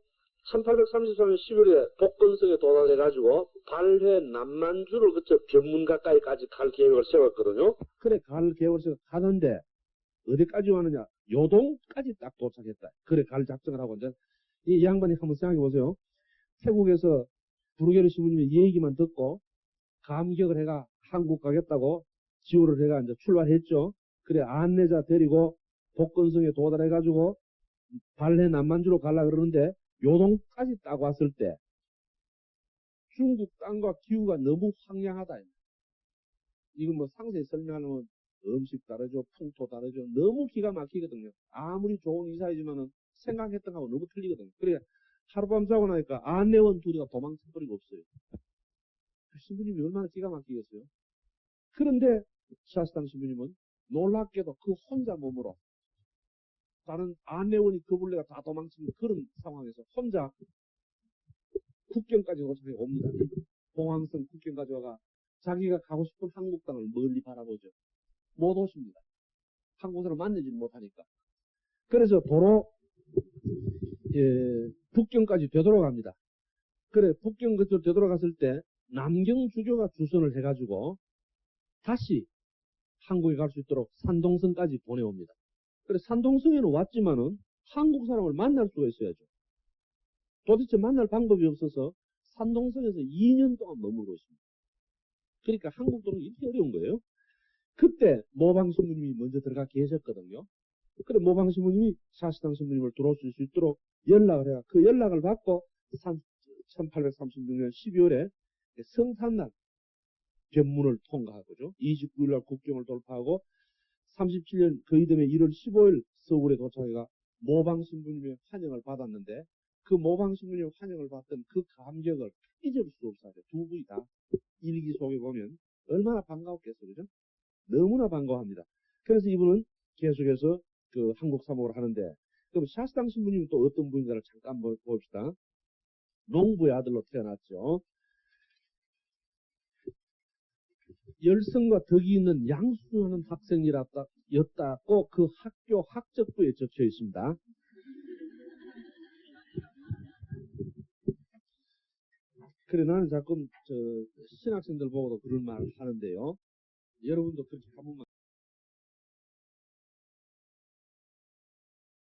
1833년 10월에 복건성에 도달해가지고 발회 남만주를 거쳐 변문 가까이까지 갈 계획을 세웠거든요. 그래 갈 계획을 세워 가는데 어디까지 왔느냐? 요동까지 딱 도착했다. 그래 갈 작정을 하고 이제 이 양반이 한번 생각해 보세요. 태국에서 브루게르 신부님의 얘기만 듣고 감격을 해가 한국 가겠다고 지호를 해가 이제 출발했죠. 그래 안내자 데리고 복건성에 도달해가지고 발해 남만주로 가려고 그러는데 요동까지 딱 왔을 때 중국 땅과 기후가 너무 황량하다. 이건 뭐 상세히 설명하면 음식 다르죠, 풍토 다르죠. 너무 기가 막히거든요. 아무리 좋은 이사이지만은 생각했던 거하고 너무 틀리거든요. 그래 하룻밤 자고 나니까 안내원 둘이가 도망칠 거리가 없어요. 신부님이 얼마나 기가 막히겠어요. 그런데 샤스탄 신부님은 놀랍게도 그 혼자 몸으로 다른 안내원이 그분레가 다 도망치는 그런 상황에서 혼자 국경까지 도착해 옵니다. 공항성 국경까지 와가 자기가 가고 싶은 한국 땅을 멀리 바라보죠. 못 오십니다. 한국 사람 만나지 못하니까. 그래서 도로 북경까지 되돌아갑니다. 그래 북경 끝으로 되돌아갔을 때 남경 주교가 주선을 해가지고 다시 한국에 갈 수 있도록 산동성까지 보내옵니다. 그래 산동성에는 왔지만은 한국 사람을 만날 수가 있어야죠. 도대체 만날 방법이 없어서 산동성에서 2년 동안 머물고 있습니다. 그러니까 한국 도는 이렇게 어려운 거예요. 그때 모방 신부님이 먼저 들어가 계셨거든요. 그래 모방 신부님이 샤스탄 신부님을 들어올 수 있도록 연락을 해요. 그 연락을 받고 1836년 12월에 성탄날 변문을 통과하고죠. 29일날 국경을 돌파하고 37년 그 이듬해 1월 15일 서울에 도착해가 모방 신부님의 환영을 받았는데 그 모방 신부님의 환영을 받던 그 감격을 잊을 수 없어요. 두 분이 다 일기 속에 보면 얼마나 반가웠겠어요. 그죠? 너무나 반가워합니다. 그래서 이분은 계속해서 그 한국 사목을 하는데 그럼 샤스탄 신부님은 또 어떤 분인가를 잠깐 봅시다. 농부의 아들로 태어났죠. 열성과 덕이 있는 양수하는 학생이었다고 그 학교 학적부에 적혀 있습니다. 그래 나는 자꾸 신학생들 보고도 그런 말을 하는데요. 여러분도 그렇게 한 번만